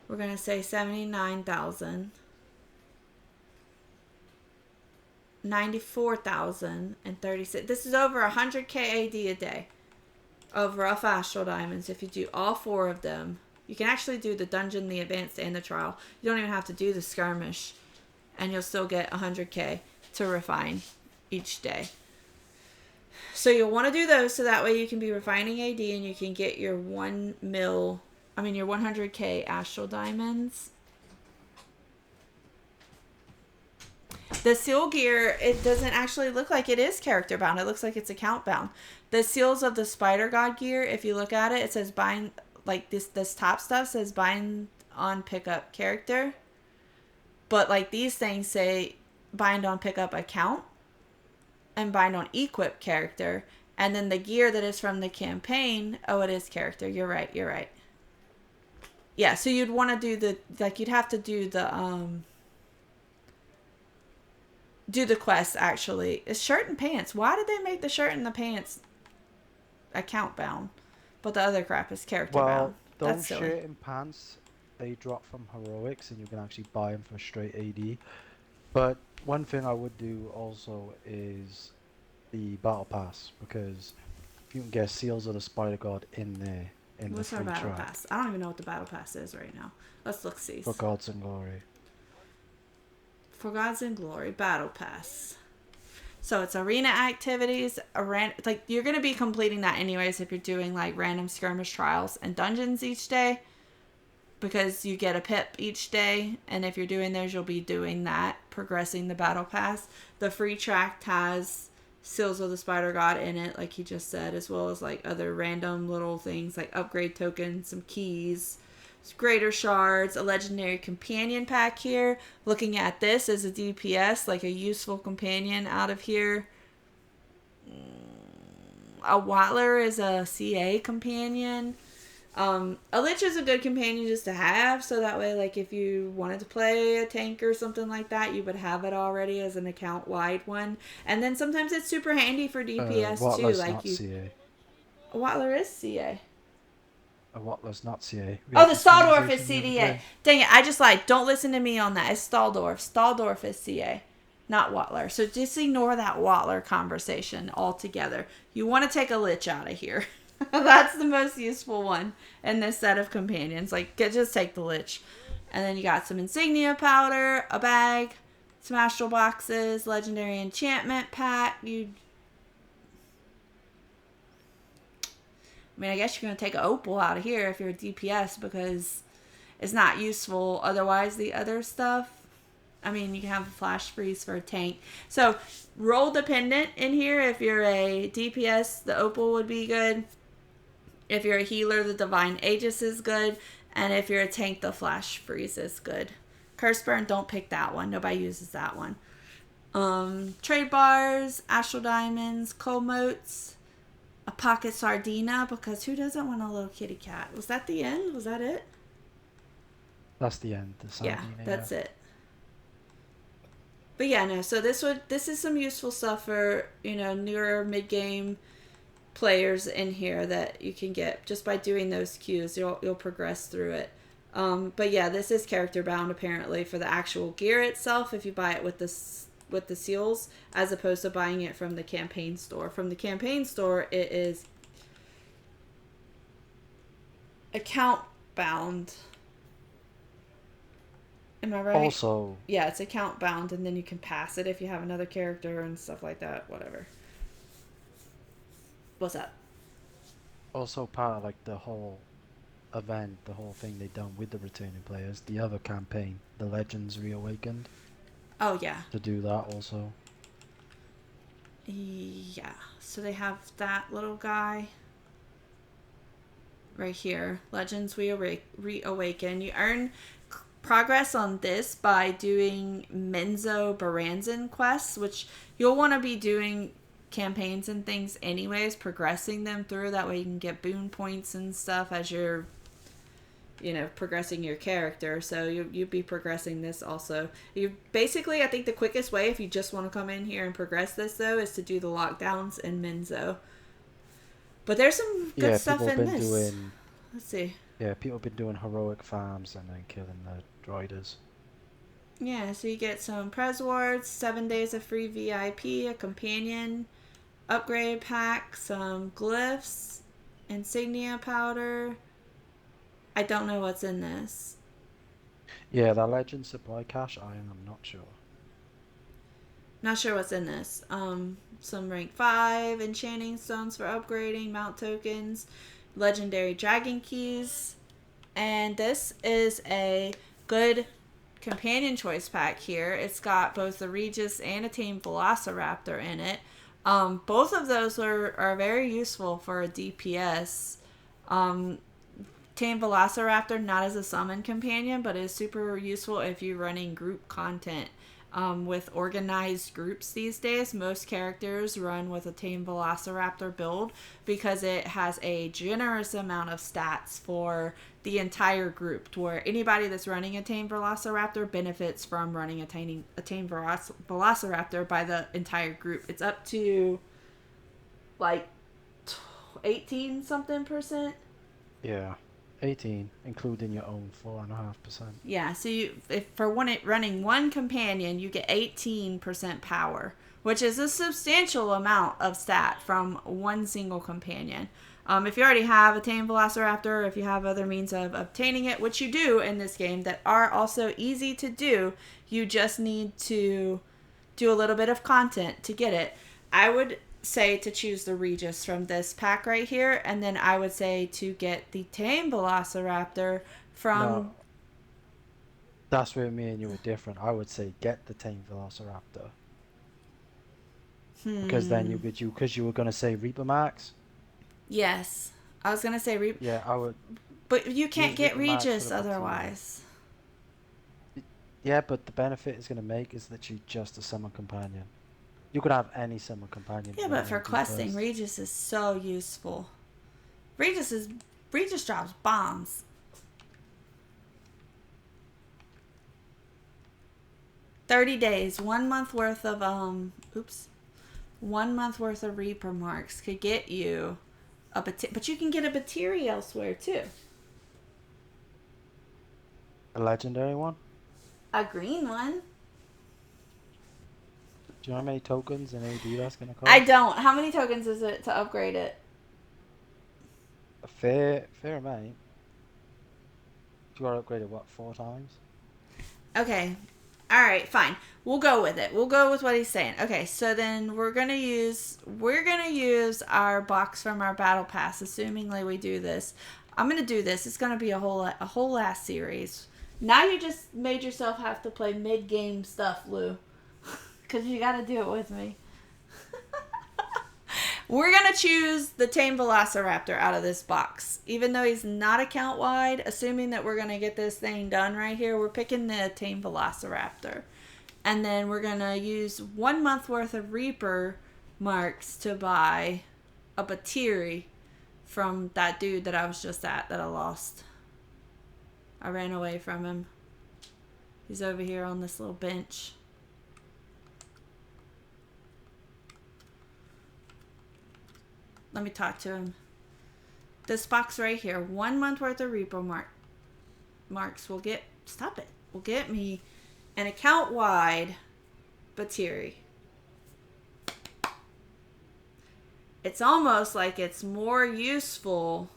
We're going to say 79,000. 94,036. This is over 100k AD a day of rough astral diamonds if you do all 4 of them. You can actually do the dungeon, the advanced, and the trial. You don't even have to do the skirmish. And you'll still get 100k to refine each day. So you'll want to do those so that way you can be refining AD and you can get your your 100k astral diamonds. The seal gear, it doesn't actually look like it is character bound. It looks like it's account bound. The seals of the spider god gear, if you look at it, it says bind, like this top stuff says bind on pickup character. But like these things say bind on pickup account and bind on equip character. And then the gear that is from the campaign, oh, it is character. You're right. Yeah, so you'd want to do you'd have to do the quest actually. It's shirt and pants. Why did they make the shirt and the pants account bound? But the other crap is character bound. Well, That's those silly. shirt and pants, they drop from heroics and you can actually buy them for straight AD. But one thing I would do also is the battle pass, because you can get seals of the spider god in there in What's the our free battle track. pass? I don't even know what the battle pass is right now. Let's look see. For gods and glory. For Gods and Glory Battle Pass. So it's arena activities, like you're going to be completing that anyways if you're doing like random skirmish trials and dungeons each day, because you get a pip each day, and if you're doing those you'll be doing that, progressing the battle pass. The free tract has seals of the spider god in it, like he just said, as well as like other random little things like upgrade tokens, some keys, greater shards, a legendary companion pack here. Looking at this as a DPS, like a useful companion out of here. A Watler is a CA companion. A Lich is a good companion just to have, so that way, like, if you wanted to play a tank or something like that, you would have it already as an account-wide one. And then sometimes it's super handy for DPS, too. Watler's Like, not CA. A Watler is CA. A Watler's not CA. Oh, the Staldorf is conversation the other CDA. day. Dang it, I just lied. Don't listen to me on that. It's Staldorf. Staldorf is CA, not Watler. So just ignore that Watler conversation altogether. You want to take a Lich out of here. That's the most useful one in this set of companions. Like, just take the Lich. And then you got some insignia powder, a bag, some astral boxes, legendary enchantment pack. I mean, I guess you're going to take an opal out of here if you're a DPS because it's not useful otherwise. The other stuff, I mean, you can have a flash freeze for a tank. So, role dependent in here. If you're a DPS, the opal would be good. If you're a healer, the divine aegis is good. And if you're a tank, the flash freeze is good. Curse burn, don't pick that one. Nobody uses that one. Trade bars, astral diamonds, coal motes, a pocket sardina, because who doesn't want a little kitty cat? Was that the end? Was that it? That's the end. The Yeah, sardine, that's it. But yeah, no, so this is some useful stuff for, you know, newer mid-game players in here that you can get just by doing those cues. You'll progress through it. But yeah, this is character bound apparently for the actual gear itself if you buy it with the seals, as opposed to buying it from the campaign store. From the campaign store, it is account bound. Am I right? Also, yeah, it's account bound, and then you can pass it if you have another character and stuff like that. Whatever. What's up? also part of like the whole event, the whole thing they done with the returning players, the other campaign, the Legends Reawakened, Oh yeah. to do that also. Yeah, so they have that little guy right here. Legends Reawaken. You earn progress on this by doing Menzo Baranzan quests, which you'll want to be doing campaigns and things anyways, progressing them through. That way you can get boon points and stuff as you're, you know, progressing your character. So you'd be progressing this also. You basically, I think the quickest way if you just want to come in here and progress this though is to do the lockdowns in Menzo. But there's some good stuff in this. Let's see. Yeah, people have been doing heroic farms and then killing the droiders. Yeah, so you get some Prez Wards, 7 days of free VIP, a companion, upgrade pack, some glyphs, insignia powder. I don't know what's in this. Yeah, that legend supply cache, I am not sure. Not sure what's in this. Some rank 5 enchanting stones for upgrading, mount tokens, legendary dragon keys. And this is a good companion choice pack here. It's got both the Regis and a Tame Velociraptor in it. Both of those are very useful for a DPS. Tame Velociraptor not as a summon companion, but is super useful if you're running group content. With organized groups these days, most characters run with a Tame Velociraptor build because it has a generous amount of stats for the entire group, to where anybody that's running a Tame Velociraptor benefits from running a Tame Velociraptor by the entire group. It's up to like 18 something %. Yeah, 18, including your own 4.5%. Yeah, so if running one companion, you get 18% power, which is a substantial amount of stat from one single companion. If you already have a Tame Velociraptor, if you have other means of obtaining it, which you do in this game that are also easy to do, you just need to do a little bit of content to get it. I would say to choose the Regis from this pack right here, and then I would say to get the Tame Velociraptor from... No, that's where me and you were different. I would say get the Tame Velociraptor. Because then because you were going to say Reaper Max. Yes. I was going to say Reaper. Yeah, I would. But you can't get Reaper Max Regis for the otherwise. Yeah, but the benefit it's going to make is that you're just a summon companion. You could have any summon companion. Yeah, but for questing, Regis is so useful. Regis drops bombs. $30 days, 1 month worth of 1 month worth of Reaper marks could get you but you can get a Battery elsewhere too. A legendary one? A green one. Do you know how many tokens and AD that's going to cost? I don't. How many tokens is it to upgrade it? A fair amount. You got to upgrade it, what, 4 times? Okay. All right, fine. We'll go with it. We'll go with what he's saying. Okay, so then we're gonna use our box from our battle pass, assumingly we do this. I'm gonna do this. It's gonna be a whole ass series. Now you just made yourself have to play mid game stuff, Lou, because you got to do it with me. We're gonna choose the tame Velociraptor out of this box, even though he's not account wide. Assuming that we're gonna get this thing done right here, we're picking the tame Velociraptor. And then we're going to use 1 month worth of Reaper marks to buy a Batiri from that dude that I was just at that I lost. I ran away from him. He's over here on this little bench. Let me talk to him. This box right here, 1 month worth of Reaper marks will get... Stop it. Will get me... an account-wide Batiri. It's almost like it's more useful.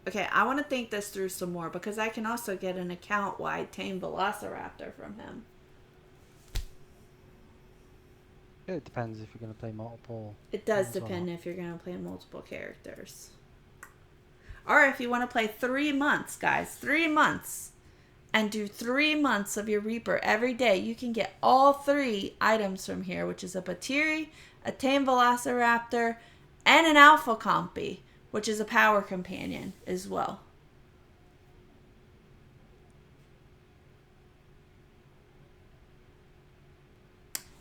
Okay, I want to think this through some more because I can also get an account-wide tame Velociraptor from him. It depends if you're going to play multiple. It does ones or depend not. if you're going to play multiple characters. Or if you want to play 3 months, guys. 3 months. And do 3 months of your Reaper every day. You can get all 3 items from here, which is a Batiri, a tame Velociraptor, and an Alpha Compy, which is a power companion as well.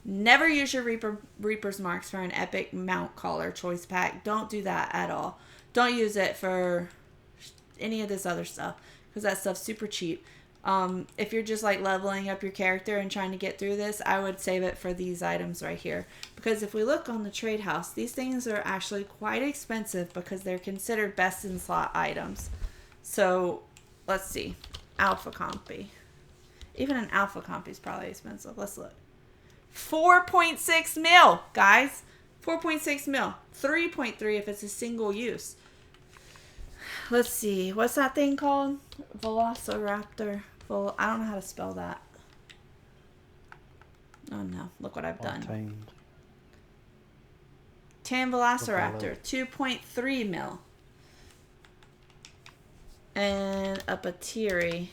Never use your Reaper's marks for an epic mount caller choice pack. Don't do that at all. Don't use it for any of this other stuff because that stuff's super cheap. If you're just like leveling up your character and trying to get through this, I would save it for these items right here. Because if we look on the trade house, these things are actually quite expensive because they're considered best in slot items. So let's see. Alpha Compy. Even an Alpha Compy is probably expensive. Let's look. 4.6 mil, guys. 4.6 mil. 3.3 if it's a single use. Let's see. What's that thing called? Velociraptor. I don't know how to spell that. Oh no. Look what I've done. Obtained. Tame Velociraptor. 2.3 mil. And a Batiri.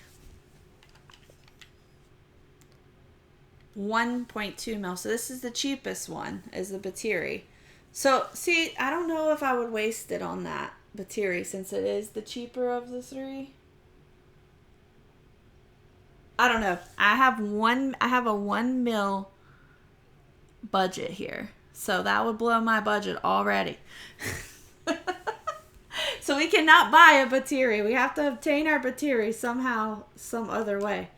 1.2 mil. So this is the cheapest one, is the Batiri. So, see, I don't know if I would waste it on that Batiri since it is the cheaper of the 3. I don't know. I have a 1 mil budget here. So that would blow my budget already. So we cannot buy a Batiri. We have to obtain our Batiri somehow, some other way.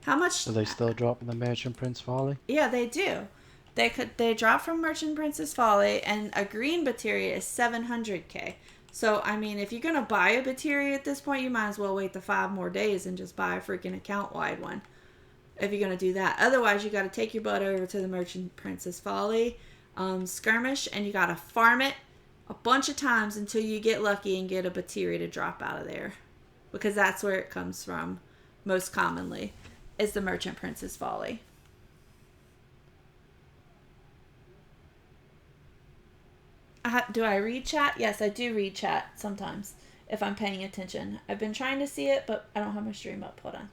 How much? Do they still drop in the Merchant Prince Folly? Yeah, they do. They drop from Merchant Prince's Folly, and a green Batiri is 700k. So, I mean, if you're going to buy a Batiri at this point, you might as well wait the 5 more days and just buy a freaking account-wide one. If you're going to do that. Otherwise, you got to take your butt over to the Merchant Prince's Folly skirmish, and you got to farm it a bunch of times until you get lucky and get a Batiri to drop out of there. Because that's where it comes from, most commonly, is the Merchant Prince's Folly. Do I read chat? Yes, I do read chat sometimes if I'm paying attention. I've been trying to see it, but I don't have my stream up. Hold on.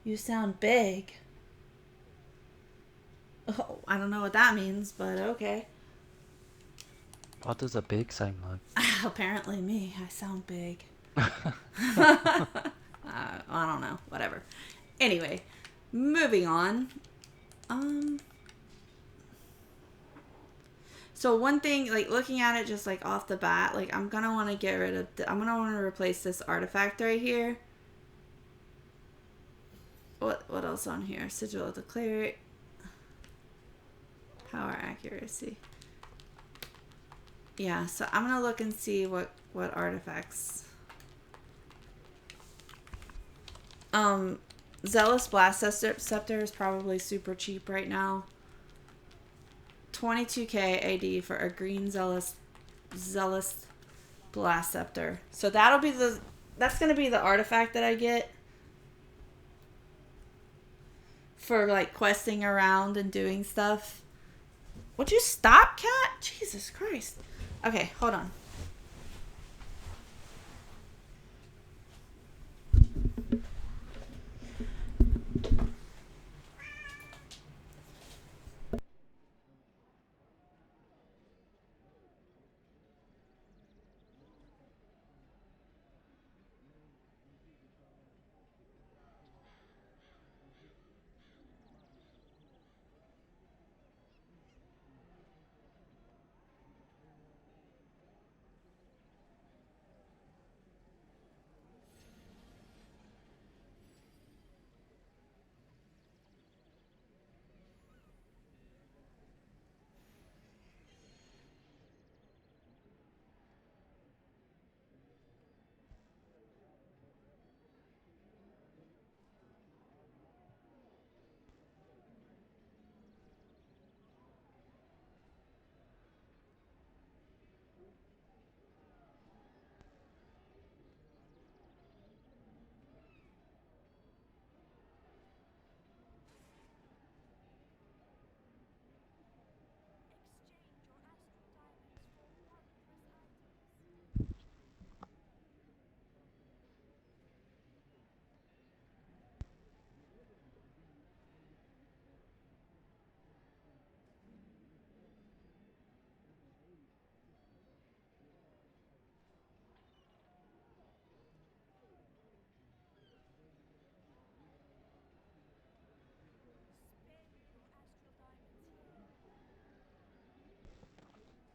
You sound big. Oh, I don't know what that means, but okay. What does a big sound like? Apparently me. I sound big. I don't know. Whatever. Anyway, moving on. So one thing, like looking at it just like off the bat, like I'm gonna want to get rid of, I'm gonna want to replace this artifact right here. What else on here? Sigil of the Cleric. Power accuracy. Yeah, so I'm gonna look and see what artifacts. Zealous Blast Scepter is probably super cheap right now. 22k AD for a green Zealous Blast Scepter. So that's gonna be the artifact that I get for like questing around and doing stuff. Would you stop, cat? Jesus Christ. Okay, hold on.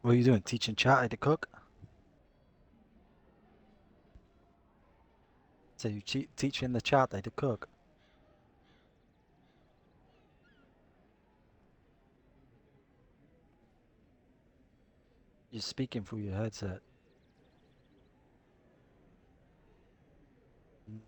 What are you doing? Teaching chat how to cook? So you teaching the chat how to cook? You're speaking through your headset. Mm.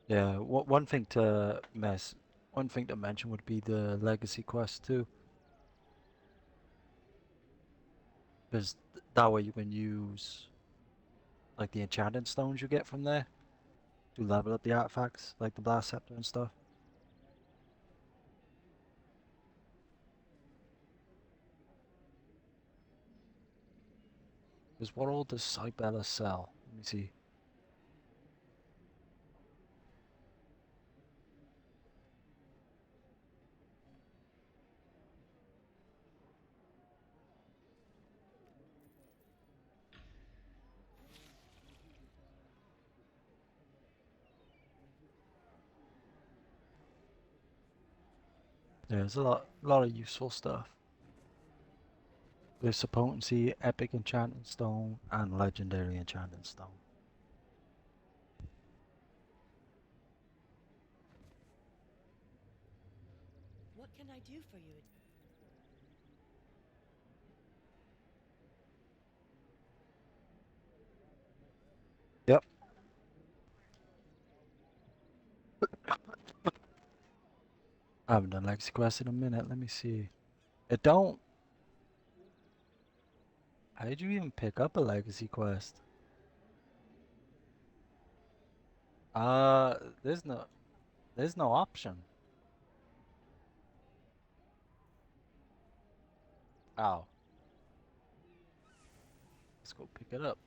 Yeah, one thing to mention would be the legacy quest too, because that way you can use like the enchanting stones you get from there to level up the artifacts, like the blast scepter and stuff. Because what all does Cybella sell? Let me see. Yeah, there's a lot of useful stuff. There's potency, epic enchanting stone, and legendary enchanting stone. What can I do for you? Yep. I haven't done legacy quest in a minute. Let me see. It don't. How did you even pick up a legacy quest? Uh, there's no, there's no option. Oh, let's go pick it up.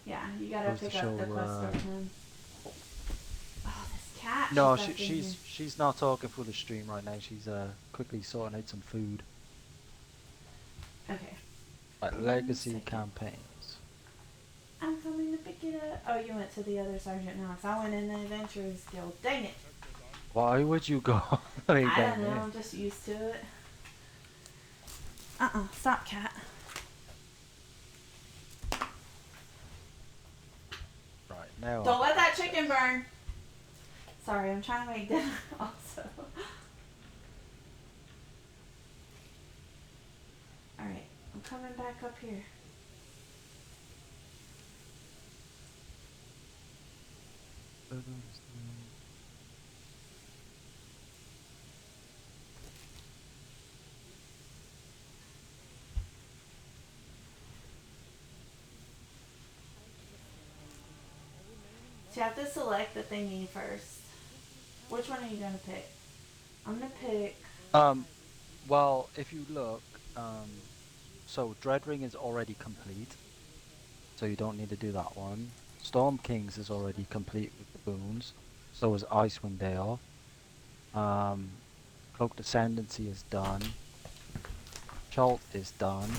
Yeah, you gotta Goes to pick up show. the quest from him. Oh, this cat. No, just got in here. she's not talking for the stream right now. She's quickly sorting out some food. Okay. Like One legacy second. campaigns. I'm coming to pick it up. Oh, you went to the other sergeant now. 'Cause I went in the adventurers guild. Dang it. Why would you go? I don't know. I'm just used to it. Stop, cat. Now Don't let that chicken burn. Sorry, I'm trying to make dinner also. Alright, I'm coming back up here. So you have to select the thingy first. Which one are you gonna pick? I'm gonna pick. Well, if you look, so Dreadring is already complete, so you don't need to do that one. Storm Kings is already complete with the boons, so is Icewind Dale. Cloaked Ascendancy is done. Chult is done.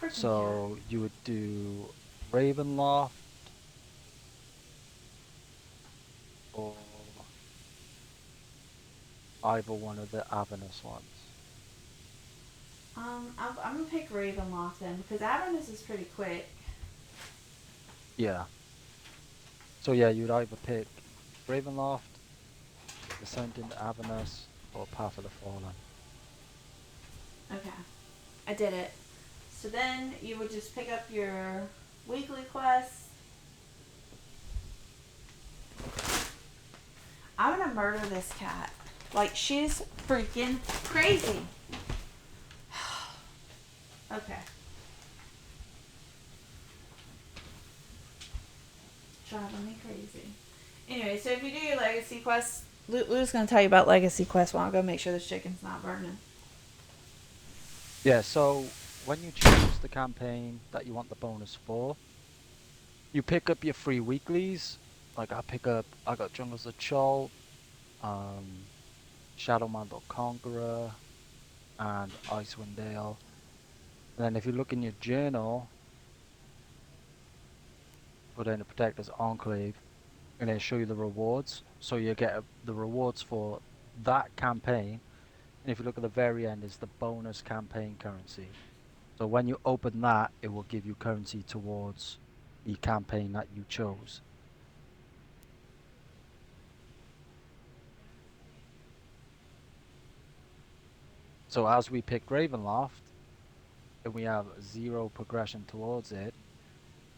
Freaking So you would do Ravenloft or either one of the Avernus ones. I'm gonna pick Ravenloft then because Avernus is pretty quick. Yeah. So yeah, you'd either pick Ravenloft, Descent into Avernus, or Path of the Fallen. Okay, I did it. So then you would just pick up your weekly quests. I'm gonna murder this cat. Like, she's freaking crazy. Okay. Driving me crazy. Anyway, so if you do your legacy quests, Lou's gonna tell you about legacy quests while I go make sure this chicken's not burning. Yeah, so when you choose the campaign that you want the bonus for, you pick up your free weeklies. Like I got Jungles of Chult, Shadowman Conqueror, and Icewind Dale. And then if you look in your journal, put in the Protector's Enclave, and then show you the rewards. So you get the rewards for that campaign. And if you look at the very end, is the bonus campaign currency. So when you open that, it will give you currency towards the campaign that you chose. So as we pick Ravenloft, and we have 0 progression towards it,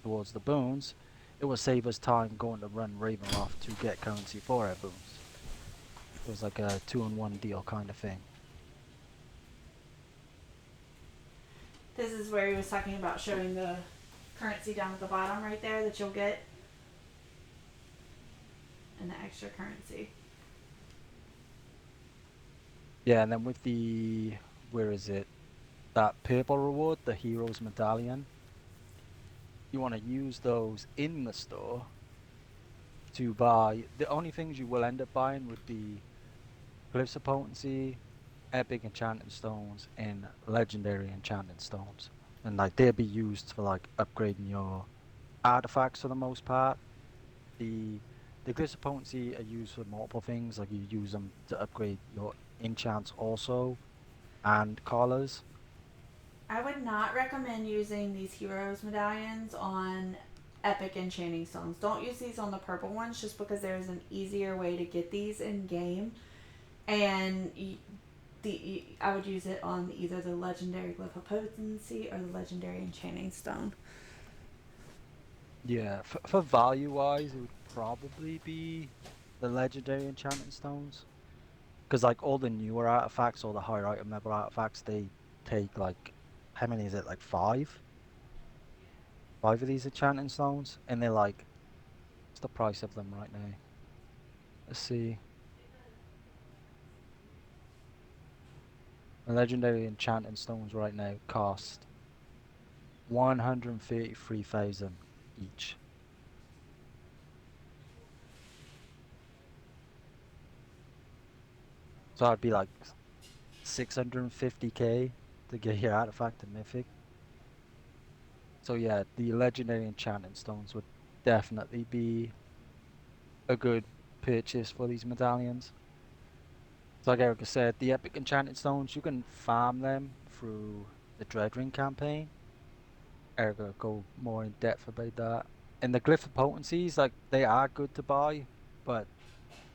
towards the boons, it will save us time going to run Ravenloft to get currency for our boons. It was like a 2-in-1 deal kind of thing. This is where he was talking about showing the currency down at the bottom right there that you'll get. And the extra currency. Yeah, and then with the, where is it? That purple reward, the Hero's Medallion. You want to use those in the store to buy. The only things you will end up buying would be Glyphs of Potency, Epic Enchanting Stones, and Legendary Enchanting Stones. And like they'll be used for like upgrading your artifacts for the most part. The Glyphs of Potency are used for multiple things, like you use them to upgrade your enchants also, and collars. I would not recommend using these heroes medallions on epic enchanting stones. Don't use these on the purple ones just because there's an easier way to get these in game. And I would use it on either the legendary glyph of potency or the legendary enchanting stone. Yeah, for value wise, it would probably be the legendary enchanting stones. Because like all the newer artifacts or the higher item level artifacts, they take like, how many is it? Like 5? 5 of these enchanting stones, and they're like, what's the price of them right now? Let's see. The legendary enchanting stones right now cost 133,000 each. So that'd be like 650k to get your artifact to mythic. So yeah, the legendary enchanting stones would definitely be a good purchase for these medallions. So like Erica said, the epic enchanting stones, you can farm them through the Dreadring campaign. Erica will go more in depth about that. And the glyph of potencies, like, they are good to buy, but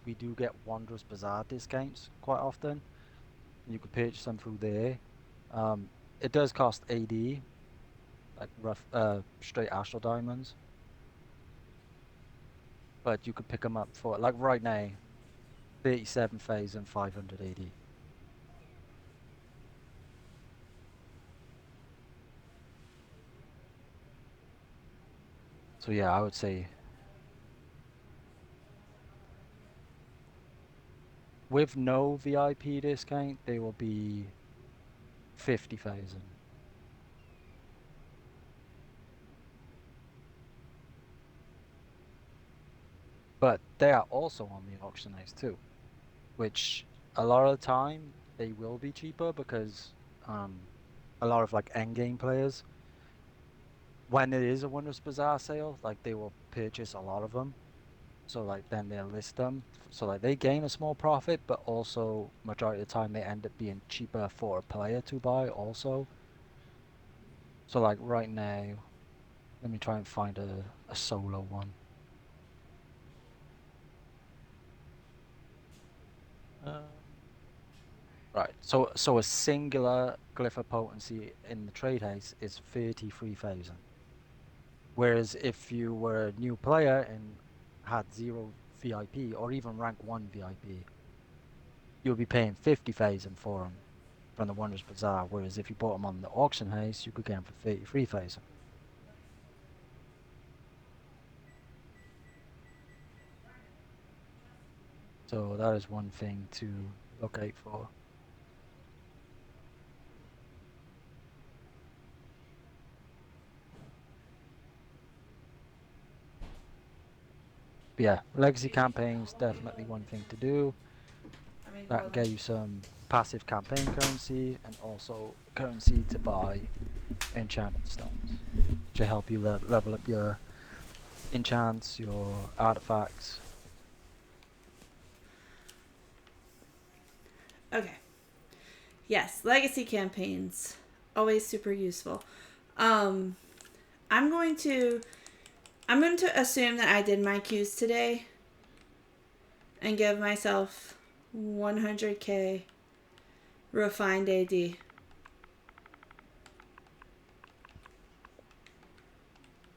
we do get Wondrous Bazaar discounts quite often. You could purchase them through there. It does cost AD, like straight astral diamonds, but you could pick them up for, like, right now, 37,500 AD. So yeah, I would say with no VIP discount, they will be 50,000. But they are also on the auction house too, which a lot of the time they will be cheaper because a lot of like endgame players, when it is a Wondrous Bazaar sale, like they will purchase a lot of them. So like then they'll list them. So like they gain a small profit, but also majority of the time they end up being cheaper for a player to buy also. So like right now, let me try and find a solo one. Right, so a singular glyph of potency in the trade house is 33,000. Whereas if you were a new player and had 0 VIP or even rank 1 VIP, you'll be paying 50,000 for them from the Wondrous Bazaar. Whereas if you bought them on the auction house, you could get them for 33,000. So that is one thing to look out for. But yeah, legacy campaigns definitely one thing to do. I mean, That can get you some passive campaign currency and also currency to buy enchanted stones to help you level up your enchants, your artifacts. Okay. Yes, legacy campaigns. Always super useful. I'm going to assume that I did my queues today and give myself 100k refined AD.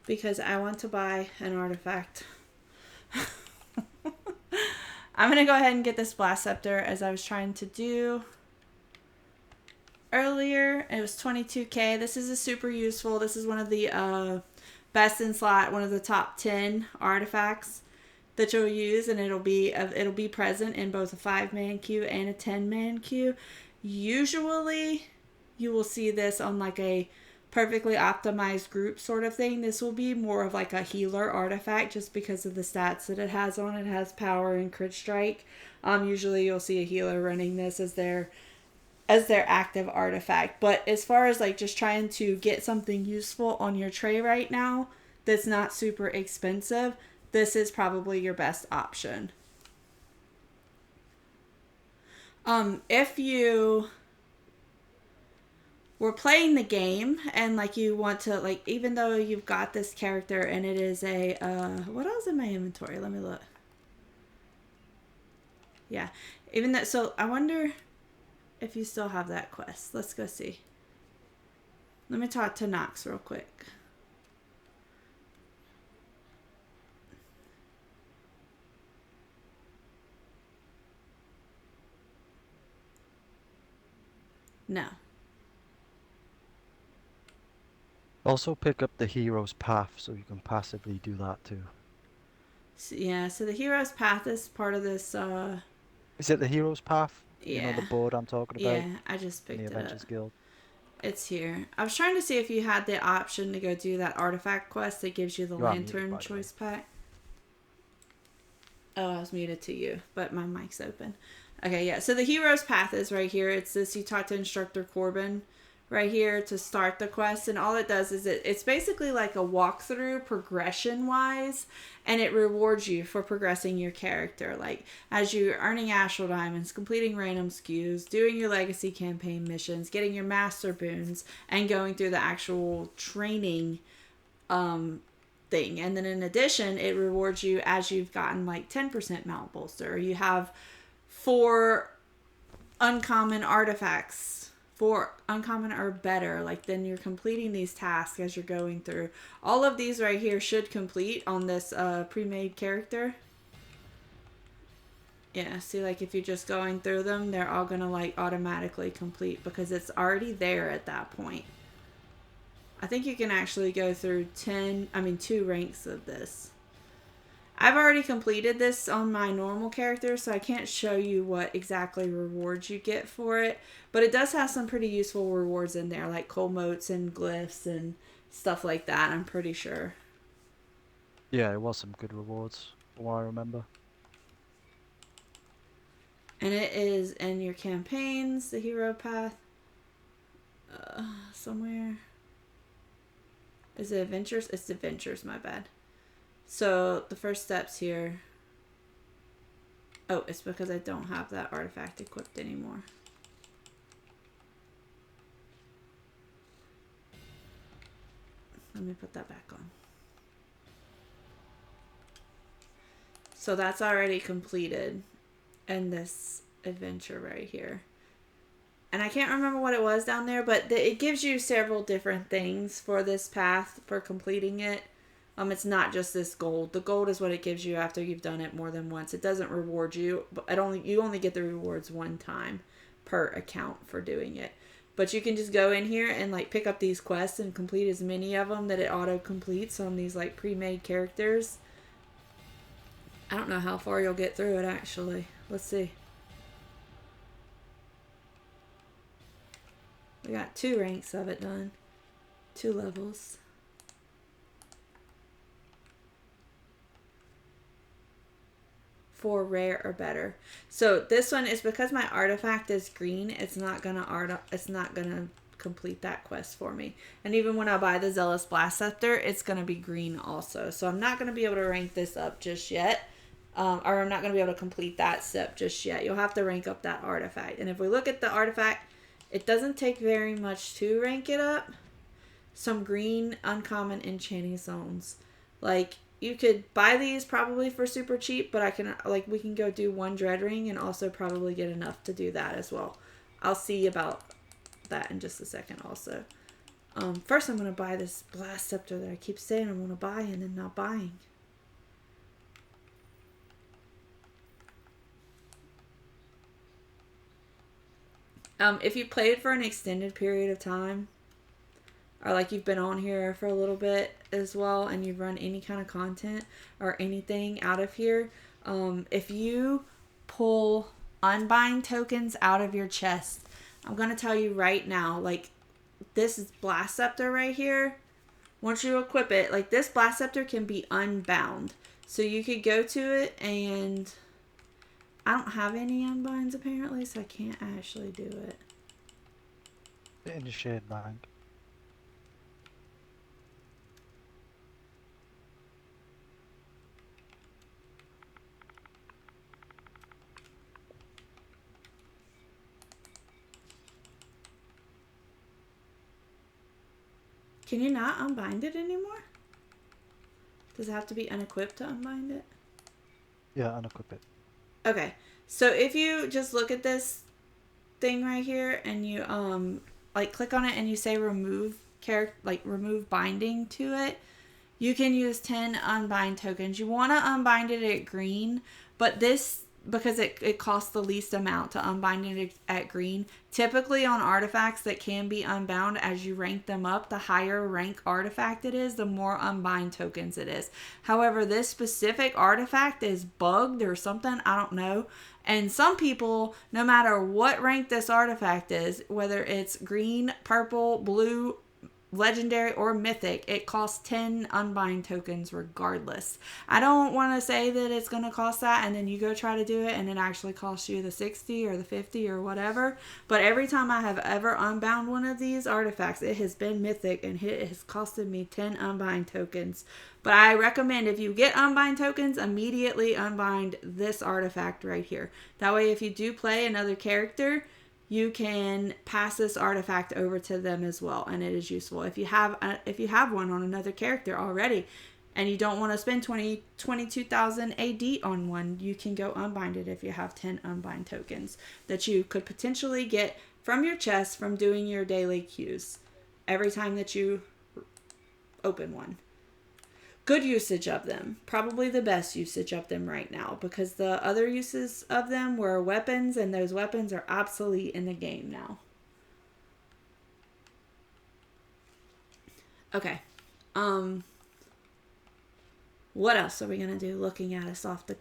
Because I want to buy an artifact. I'm going to go ahead and get this Blast Scepter as I was trying to do earlier. It was 22k. This is a super useful. This is one of the best in slot, one of the top 10 artifacts that you'll use, and it'll be present in both a 5-man queue and a 10-man queue. Usually you will see this on like a perfectly optimized group sort of thing. This will be more of like a healer artifact just because of the stats that it has on it. It has power and crit strike. Usually you'll see a healer running this as their active artifact. But as far as like just trying to get something useful on your tray right now that's not super expensive, this is probably your best option. If you were playing the game and like you want to, like, even though you've got this character and it is a what else in my inventory? Let me look. Yeah, even that. So I wonder if you still have that quest. Let's go see. Let me talk to Nox real quick. No. Also pick up the hero's path so you can passively do that too. So, yeah, so the hero's path is part of this Is it the hero's path? yeah. You know the board I'm talking about? Yeah, I just In picked the it Adventures up. Guild. It's here. I was trying to see if you had the option to go do that artifact quest that gives you the You are muted, lantern by the choice pack. Oh, I was muted to you, but my mic's open. Okay, yeah. So the hero's path is right here. It's this, you talk to Instructor Corbin right here to start the quest, and all it does is it's basically like a walkthrough progression wise, and it rewards you for progressing your character, like as you're earning astral diamonds, completing random skews, doing your legacy campaign missions, getting your master boons, and going through the actual training thing. And then in addition, it rewards you as you've gotten like 10% Mount Bolster. Or you have 4 uncommon artifacts, 4 uncommon or better. Like then you're completing these tasks as you're going through. All of these right here should complete on this pre-made character. Yeah, see, like if you're just going through them, they're all gonna like automatically complete because it's already there at that point. I think you can actually go through 2 ranks of this. I've already completed this on my normal character, so I can't show you what exactly rewards you get for it. But it does have some pretty useful rewards in there, like coal motes and glyphs and stuff like that, I'm pretty sure. Yeah, it was some good rewards, from what I remember. And it is in your campaigns, the hero path. Somewhere. Is it adventures? It's adventures, my bad. So the first steps here. Oh, it's because I don't have that artifact equipped anymore. Let me put that back on. So that's already completed in this adventure right here. And I can't remember what it was down there, but it gives you several different things for this path for completing it. It's not just this gold. The gold is what it gives you after you've done it more than once. It doesn't reward you, but you only get the rewards one time per account for doing it. But you can just go in here and like pick up these quests and complete as many of them that it auto completes on these like pre-made characters. I don't know how far you'll get through it actually. Let's see. We got 2 ranks of it done. 2 levels. For rare or better. So this one is because my artifact is green, it's not gonna complete that quest for me. And even when I buy the Zealous Blast Scepter, it's gonna be green also. So I'm not gonna be able to rank this up just yet. Or I'm not gonna be able to complete that step just yet. You'll have to rank up that artifact. And if we look at the artifact, it doesn't take very much to rank it up. Some green uncommon enchanting zones. Like, you could buy these probably for super cheap, but we can go do 1 dread ring and also probably get enough to do that as well. I'll see about that in just a second also. First I'm going to buy this blast scepter that I keep saying I'm going to buy and then not buying. If you played for an extended period of time, or like you've been on here for a little bit as well, and you've run any kind of content or anything out of here, if you pull unbind tokens out of your chest, I'm going to tell you right now, like this is Blast Scepter right here. Once you equip it, like this Blast Scepter can be unbound. So you could go to it and I don't have any unbinds apparently, so I can't actually do it. In the shared bank. Can you not unbind it anymore? Does it have to be unequipped to unbind it? Yeah, unequip it. Okay, so if you just look at this thing right here and you like click on it and you say remove remove binding to it, you can use 10 unbind tokens. You want to unbind it at green, but this, because it costs the least amount to unbind it at green. Typically on artifacts that can be unbound, as you rank them up, the higher rank artifact it is, the more unbind tokens it is. However, this specific artifact is bugged or something, I don't know. And some people, no matter what rank this artifact is, whether it's green, purple, blue, legendary, or mythic, it costs 10 unbind tokens regardless. I don't want to say that it's going to cost that and then you go try to do it and it actually costs you the 60 or the 50 or whatever, but every time I have ever unbound one of these artifacts, it has been mythic and it has costed me 10 unbind tokens. But I recommend, if you get unbind tokens, immediately unbind this artifact right here. That way if you do play another character, you can pass this artifact over to them as well, and it is useful. If you have one on another character already, and you don't want to spend 22,000 AD on one, you can go unbind it if you have 10 unbind tokens that you could potentially get from your chest from doing your daily queues every time that you open one. Good usage of them. Probably the best usage of them right now, because the other uses of them were weapons, and those weapons are obsolete in the game now. Okay. What else are we going to do looking at us off the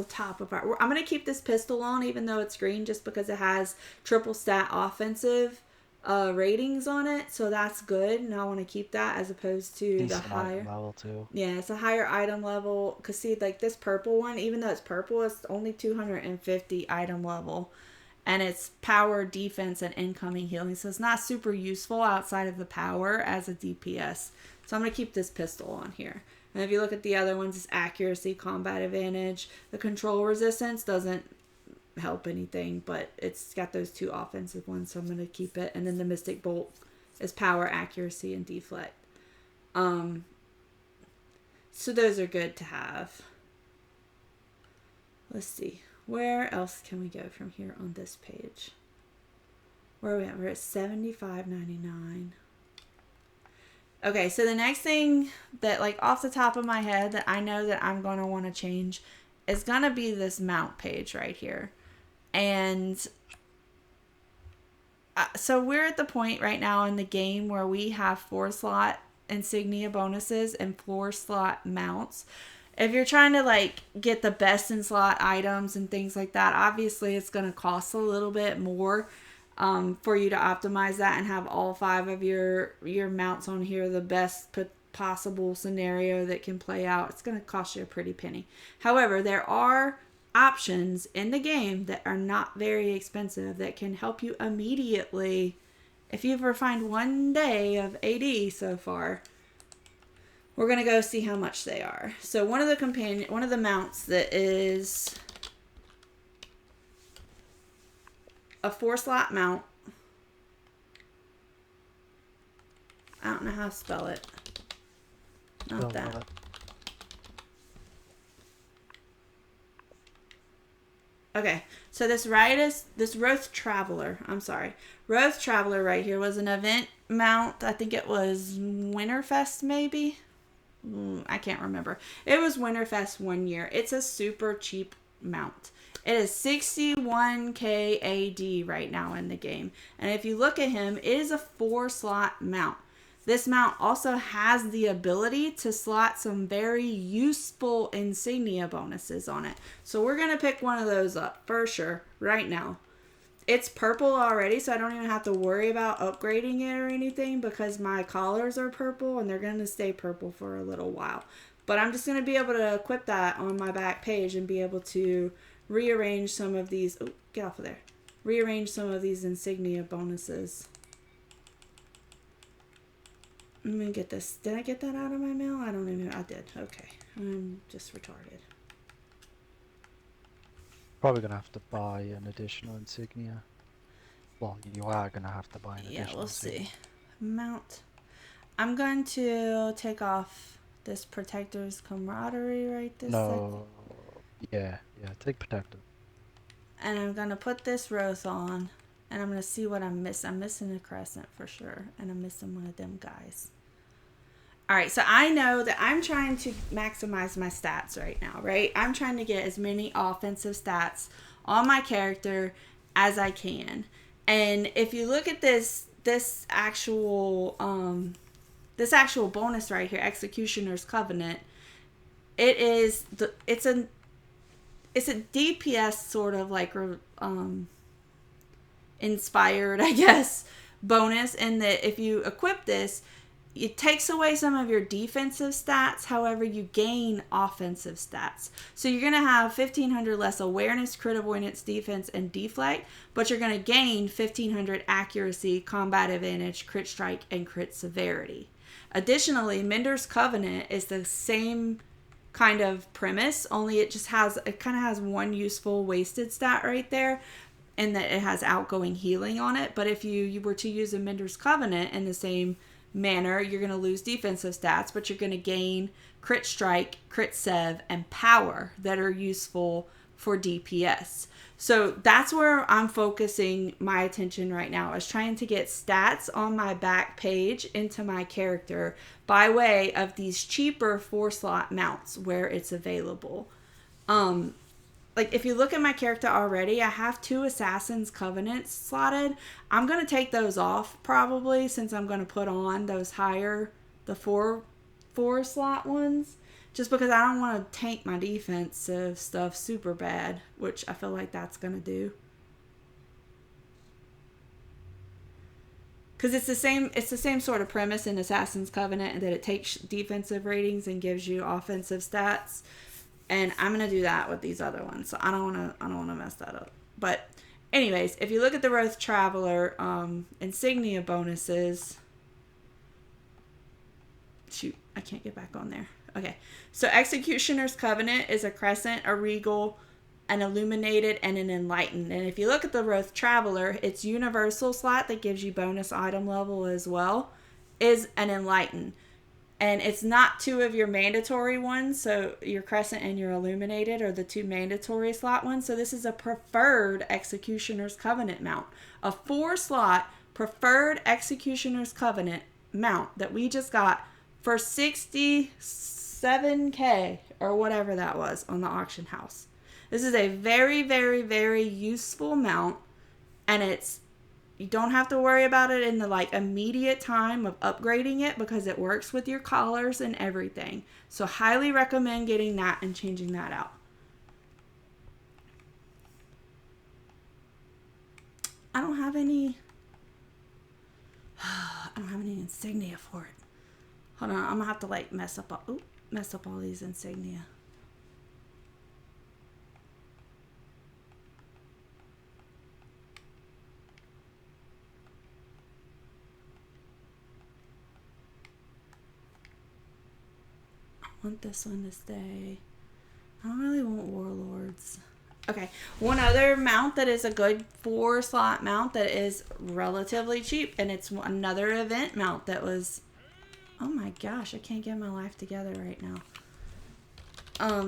top of our... I'm going to keep this pistol on even though it's green, just because it has triple stat offensive ratings on it, so that's good, and I want to keep that as opposed to Decent the higher item level too. Yeah, it's a higher item level, because see, like this purple one, even though it's purple, it's only 250 item level, and it's power, defense, and incoming healing, so it's not super useful outside of the power as a DPS. So I'm going to keep this pistol on here. And if you look at the other ones, it's accuracy, combat advantage. The control resistance doesn't help anything, but it's got those two offensive ones, so I'm going to keep it. And then the Mystic Bolt is power, accuracy, and deflect. So those are good to have. Let's see. Where else can we go from here on this page? Where are we at? We're at $75.99. Okay, so the next thing that, like, off the top of my head that I know that I'm going to want to change is going to be this mount page right here. And so we're at the point right now in the game where we have 4-slot insignia bonuses and 4-slot mounts. If you're trying to, like, get the best in slot items and things like that, obviously it's going to cost a little bit more for you to optimize that and have all 5 of your mounts on here, the best possible scenario that can play out. It's going to cost you a pretty penny. However, there are options in the game that are not very expensive that can help you immediately. If you've refined 1 day of AD so far, we're going to go see how much they are. So one of the mounts that is a 4-slot mount. I don't know how to spell it. Not that. Okay, so this Roth Traveler, Roth Traveler right here was an event mount. I think it was Winterfest maybe? I can't remember. It was Winterfest 1 year. It's a super cheap mount. It is 61k AD right now in the game. And if you look at him, it is a 4-slot mount. This mount also has the ability to slot some very useful insignia bonuses on it. So we're going to pick one of those up for sure right now. It's purple already, so I don't even have to worry about upgrading it or anything, because my collars are purple and they're going to stay purple for a little while. But I'm just going to be able to equip that on my back page and be able to rearrange some of these. Oh, get off of there. Rearrange some of these insignia bonuses. Let me get this. Did I get that out of my mail? I don't even know. I did. Okay. I'm just retarded. Probably going to have to buy an additional insignia. Well, you are going to have to buy an additional Yeah, we'll insignia. see. Mount. I'm going to take off this Protector's Camaraderie right this second. No. Yeah, take Protector. And I'm going to put this Roth on. And I'm going to see what I'm missing. I'm missing a Crescent for sure. And I'm missing one of them guys. Alright, so I know that I'm trying to maximize my stats right now, right? I'm trying to get as many offensive stats on my character as I can. And if you look at this actual bonus right here, Executioner's Covenant, it's a DPS sort of like inspired, I guess, bonus, in that if you equip this, it takes away some of your defensive stats. However, you gain offensive stats. So you're going to have 1,500 less awareness, crit avoidance, defense, and deflect, but you're going to gain 1,500 accuracy, combat advantage, crit strike, and crit severity. Additionally, Mender's Covenant is the same kind of premise, only it kind of has one useful wasted stat right there, and that it has outgoing healing on it. But if you were to use a Mender's Covenant in the same manner, you're going to lose defensive stats, but you're going to gain crit strike, crit sev, and power that are useful for DPS. So that's where I'm focusing my attention right now, is trying to get stats on my back page into my character by way of these cheaper 4-slot mounts where it's available. Like, if you look at my character already, I have 2 Assassin's Covenants slotted. I'm going to take those off probably, since I'm going to put on those higher, the 4-slot ones. Just because I don't want to tank my defensive stuff super bad, which I feel like that's going to do. Because it's the same sort of premise in Assassin's Covenant, that it takes defensive ratings and gives you offensive stats. And I'm going to do that with these other ones. So I don't want to mess that up. But anyways, if you look at the Road Traveler insignia bonuses. Shoot, I can't get back on there. Okay, so Executioner's Covenant is a Crescent, a Regal, an Illuminated, and an Enlightened. And if you look at the Road Traveler, its universal slot that gives you bonus item level as well is an Enlightened. And it's not 2 of your mandatory ones, so your Crescent and your Illuminated are the 2 mandatory slot ones. So this is a preferred Executioner's Covenant mount. A 4-slot preferred Executioner's Covenant mount that we just got for 67K or whatever that was on the auction house. This is a very, very, very useful mount, and you don't have to worry about it in the like immediate time of upgrading it, because it works with your collars and everything. So highly recommend getting that and changing that out. I don't have any insignia for it. Hold on, I'm gonna have to like mess up all these insignia. I want this one to stay. I don't really want warlords. Okay, one other mount that is a good 4-slot mount that is relatively cheap, and it's another event mount that was, oh my gosh, I can't get my life together right now.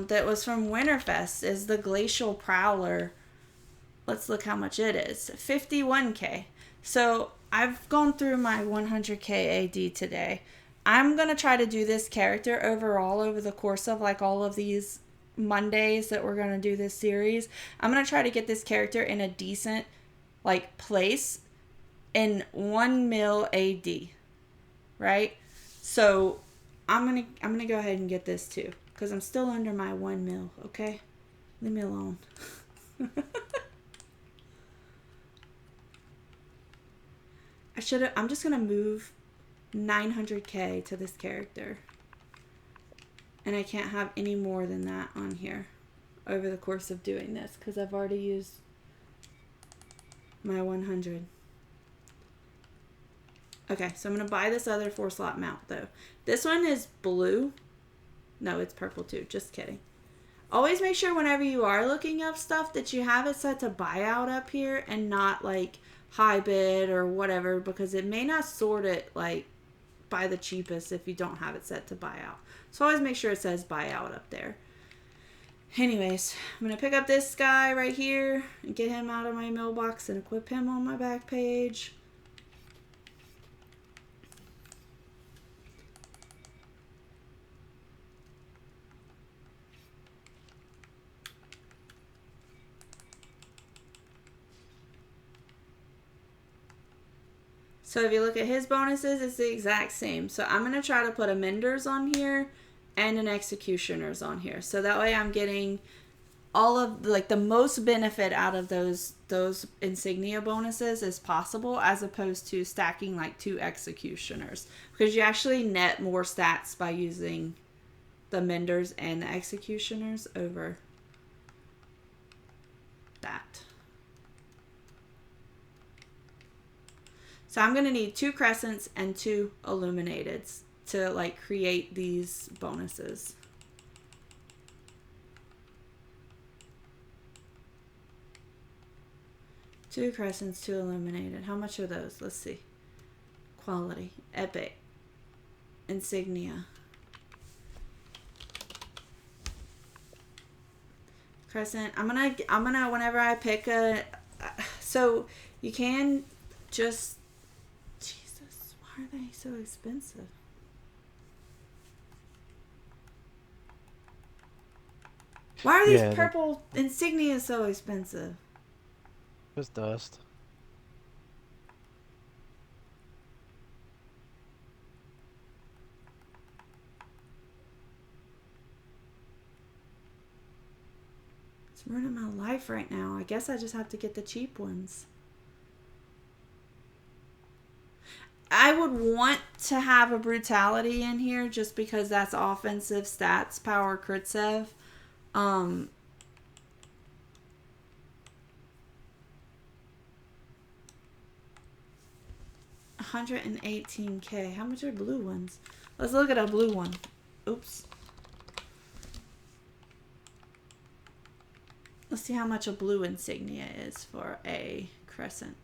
That was from Winterfest, is the Glacial Prowler. Let's look how much it is. 51K. So I've gone through my 100K AD today. I'm going to try to do this character overall over the course of like all of these Mondays that we're going to do this series. I'm going to try to get this character in a decent like place in 1 mil AD. Right? So I'm gonna go ahead and get this too, because I'm still under my 1 mil, okay? Leave me alone. I'm just gonna move 900K to this character. And I can't have any more than that on here over the course of doing this, because I've already used my 100. Okay, so I'm going to buy this other 4-slot mount, though. This one is blue. No, it's purple, too. Just kidding. Always make sure whenever you are looking up stuff that you have it set to buyout up here and not, like, high bid or whatever, because it may not sort it, like, by the cheapest if you don't have it set to buyout. So always make sure it says buyout up there. Anyways, I'm going to pick up this guy right here and get him out of my mailbox and equip him on my back page. So if you look at his bonuses, it's the exact same. So I'm going to try to put a menders on here and an executioners on here. So that way I'm getting all of like the most benefit out of those insignia bonuses as possible, as opposed to stacking like 2 executioners, because you actually net more stats by using the menders and the executioners over that. So I'm going to need 2 crescents and 2 illuminateds to like create these bonuses. Two crescents, 2 illuminated. How much are those? Let's see. Quality. Epic. insignia. Crescent. I'm gonna whenever I pick a, so you can just, Jesus, why are they so expensive? Why are these Yeah, purple insignias so expensive? Just dust. It's ruining my life right now. I guess I just have to get the cheap ones. I would want to have a brutality in here just because that's offensive stats, power crit sev. 118k. How much are blue ones? Let's look at a blue one. Oops. Let's see how much a blue insignia is for a crescent.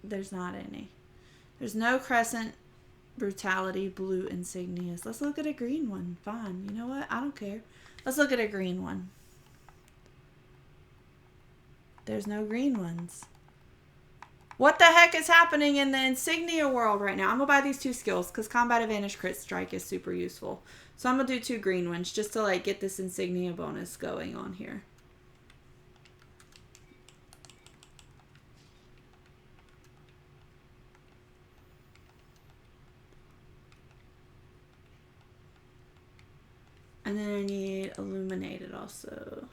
There's not any. There's no crescent brutality blue insignias. Let's look at a green one. Fine. You know what? I don't care. Let's look at a green one. There's no green ones. What the heck is happening in the insignia world right now? I'm going to buy these 2 skills because combat advantage crit strike is super useful. So I'm going to do 2 green ones just to like get this insignia bonus going on here. And then I need illuminated also.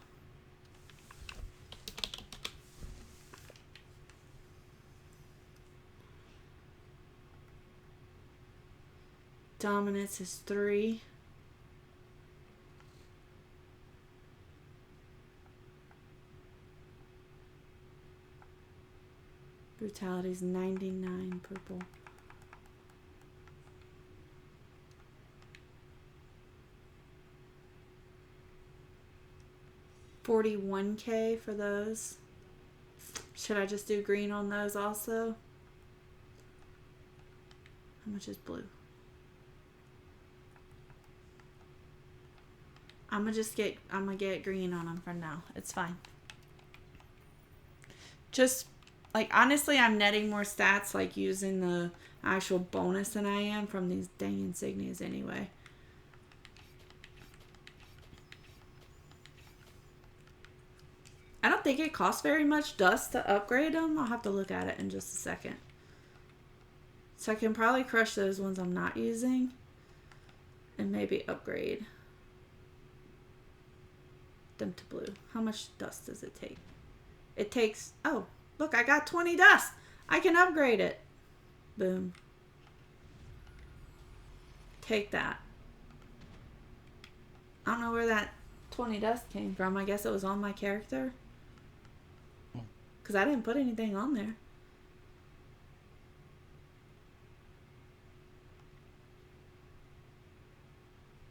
Dominance is 3. Brutality is 99 purple. $41k for those. Should I just do green on those also? How much is blue? I'm gonna get green on them for now. It's fine. Just like honestly, I'm netting more stats like using the actual bonus than I am from these dang insignias anyway. I don't think it costs very much dust to upgrade them. I'll have to look at it in just a second. So I can probably crush those ones I'm not using and maybe upgrade them to blue. How much dust does it take? It takes, oh, look, I got 20 dust. I can upgrade it. Boom. Take that. I don't know where that 20 dust came from. I guess it was on my character. Because I didn't put anything on there.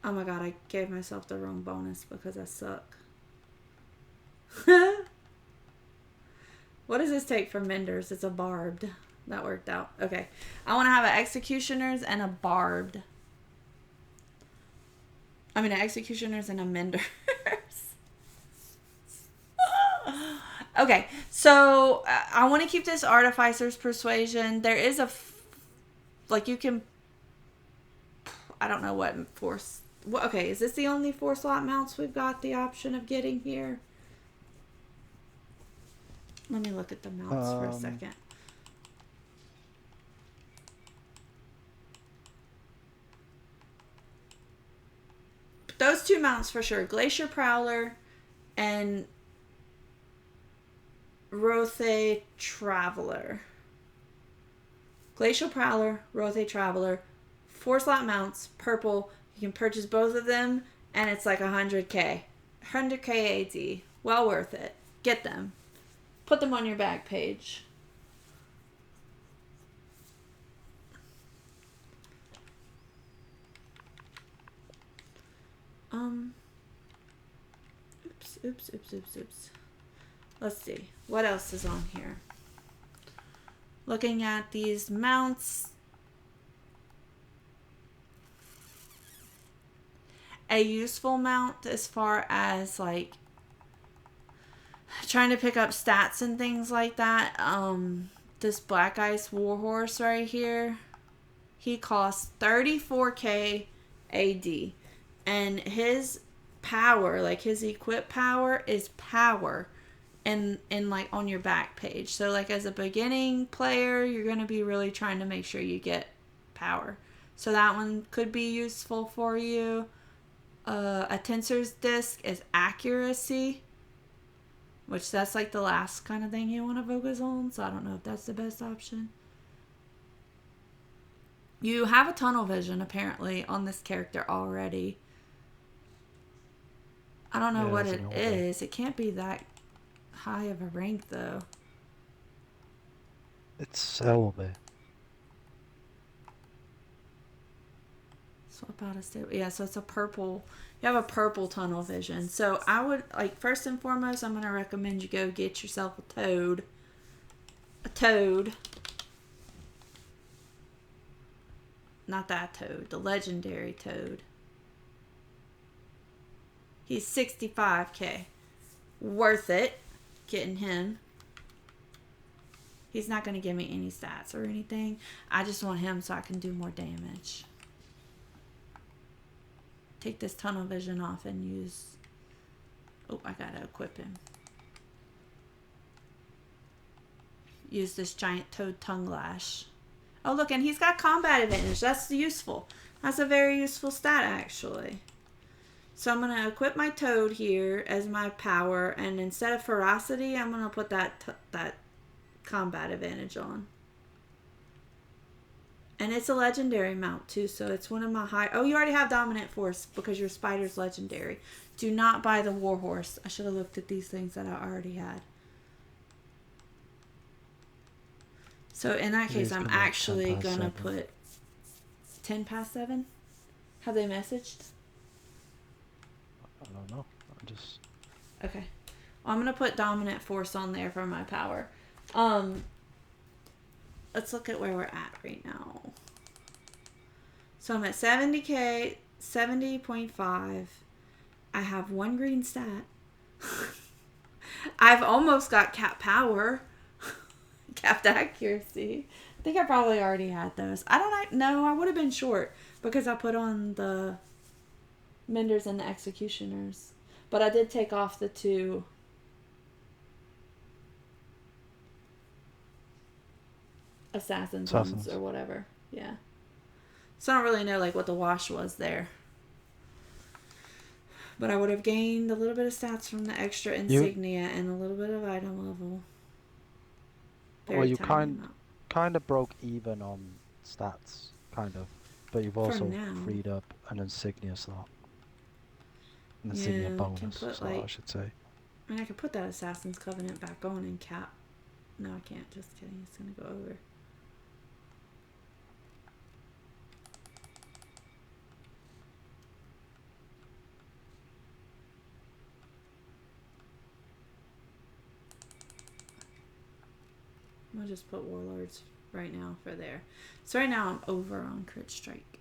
Oh my god, I gave myself the wrong bonus because I suck. What does this take for menders? It's a barbed. That worked out. Okay. I want to have an executioners and a barbed. I mean, an executioners and a menders. Okay. So, I want to keep this artificer's persuasion. There is a... like, you can... I don't know what force... Well, okay, is this the only 4 slot mounts we've got the option of getting here? Let me look at the mounts for a second. Those 2 mounts for sure. Glacier Prowler and Thay Traveler. Glacial Prowler, Thay Traveler, 4 slot mounts, purple. You can purchase both of them and it's like 100k. 100k AD. Well worth it. Get them. Put them on your bag page. Oops. Let's see. What else is on here? Looking at these mounts. a useful mount as far as like trying to pick up stats and things like that. This Black Ice Warhorse right here, he costs 34k AD, and his power, like his equip power, is power in like on your back page. So like as a beginning player, you're going to be really trying to make sure you get power. So that one could be useful for you. A Tensor's Disc is accuracy, which that's like the last kind of thing you want to focus on. So I don't know if that's the best option. You have a tunnel vision apparently on this character already. I don't know what it is. It can't be that high of a rank though. It's Selby. Swap out a stable. Yeah, so it's a purple. You have a purple tunnel vision. So I would, like, first and foremost, I'm going to recommend you go get yourself a toad. A toad. Not that toad. The legendary toad. He's 65k. Worth it. Getting him. He's not going to give me any stats or anything. I just want him so I can do more damage. Take this tunnel vision off and use... Oh, I gotta equip him. Use this giant toad tongue lash. Oh, look, and he's got combat advantage. That's useful. That's a very useful stat, actually. So I'm gonna equip my toad here as my power, and instead of ferocity, I'm gonna put that combat advantage on. And it's a legendary mount too, so it's one of my high... Oh, you already have dominant force because your spider's legendary. Do not buy the warhorse. I should have looked at these things that I already had. So in that case, I'm actually gonna put 10 past 7. Have they messaged? I don't know. I'm just... Okay. Well, I'm gonna put dominant force on there for my power. Let's look at where we're at right now. So I'm at 70k, 70.5. I have 1 green stat. I've almost got cap power. Capped accuracy. I think I probably already had those. I don't know. I would have been short because I put on the menders and the executioners. But I did take off the 2... Assassin's or whatever. Yeah. So I don't really know like what the wash was there. But I would have gained a little bit of stats from the extra insignia and a little bit of item level. Well, you kind of broke even on stats, kind of. But you've also freed up an insignia slot. An insignia bonus slot, I should say. I mean, I could put that Assassin's Covenant back on and cap. No, I can't. Just kidding. It's going to go over. I'll just put Warlords right now for there. So right now I'm over on Crit Strike.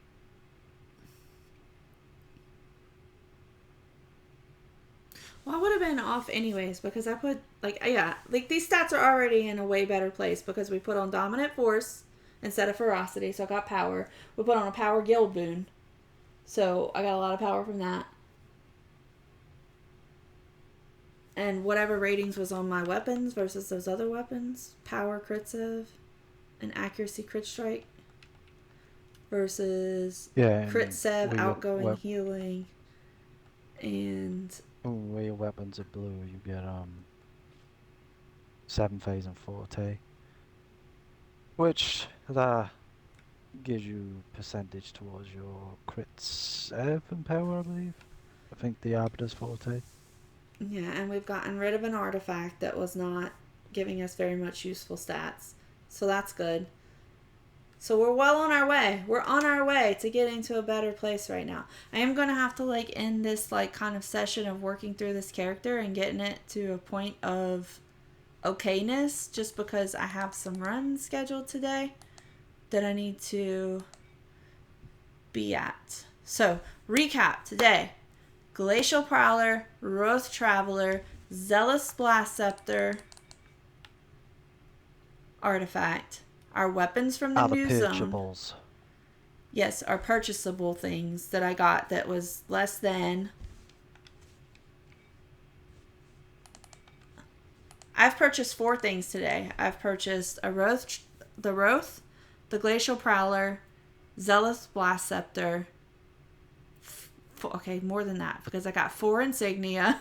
Well, I would have been off anyways because I put, like, yeah, like these stats are already in a way better place because we put on Dominant Force instead of Ferocity, so I got power. We put on a Power Guild boon, so I got a lot of power from that. And whatever ratings was on my weapons versus those other weapons, Power Crit Sev and Accuracy Crit Strike versus Crit Sev, Outgoing Healing, and... Where your weapons are blue, you get 7 phase and 4 Thay, which that gives you percentage towards your crit 7 power, I believe. I think the Arbiter's forte. Yeah, and we've gotten rid of an artifact that was not giving us very much useful stats, so that's good. So we're well on our way. We're on our way to getting to a better place right now. I am going to have to like end this like kind of session of working through this character and getting it to a point of okayness just because I have some runs scheduled today that I need to be at. So recap today. Glacial Prowler, Roth Traveler, Zealous Blast Scepter artifact. Our weapons from the Are the new zone. purchables. Yes, are purchasable things that I got that was less than. I've purchased 4 things today. I've purchased the Roth, the Glacial Prowler, Zealous Blast Scepter. Okay, more than that because I got 4 insignia.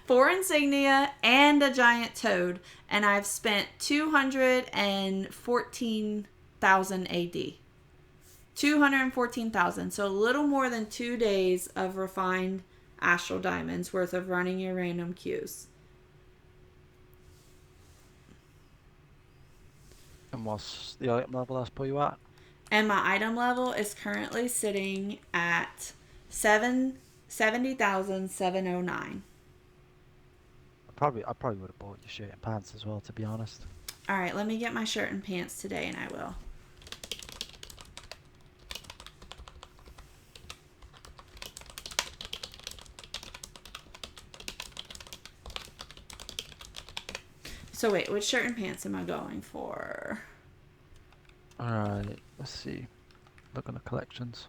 4 insignia and a giant toad, and I've spent 214,000 AD. 214,000. So a little more than 2 days of refined astral diamonds worth of running your random queues. And what's the item level that's put you at? And my item level is currently sitting at 70,709. I probably would have bought your shirt and pants as well, to be honest. All right, let me get my shirt and pants today, and I will. So wait, which shirt and pants am I going for? Alright, let's see. Look on the collections.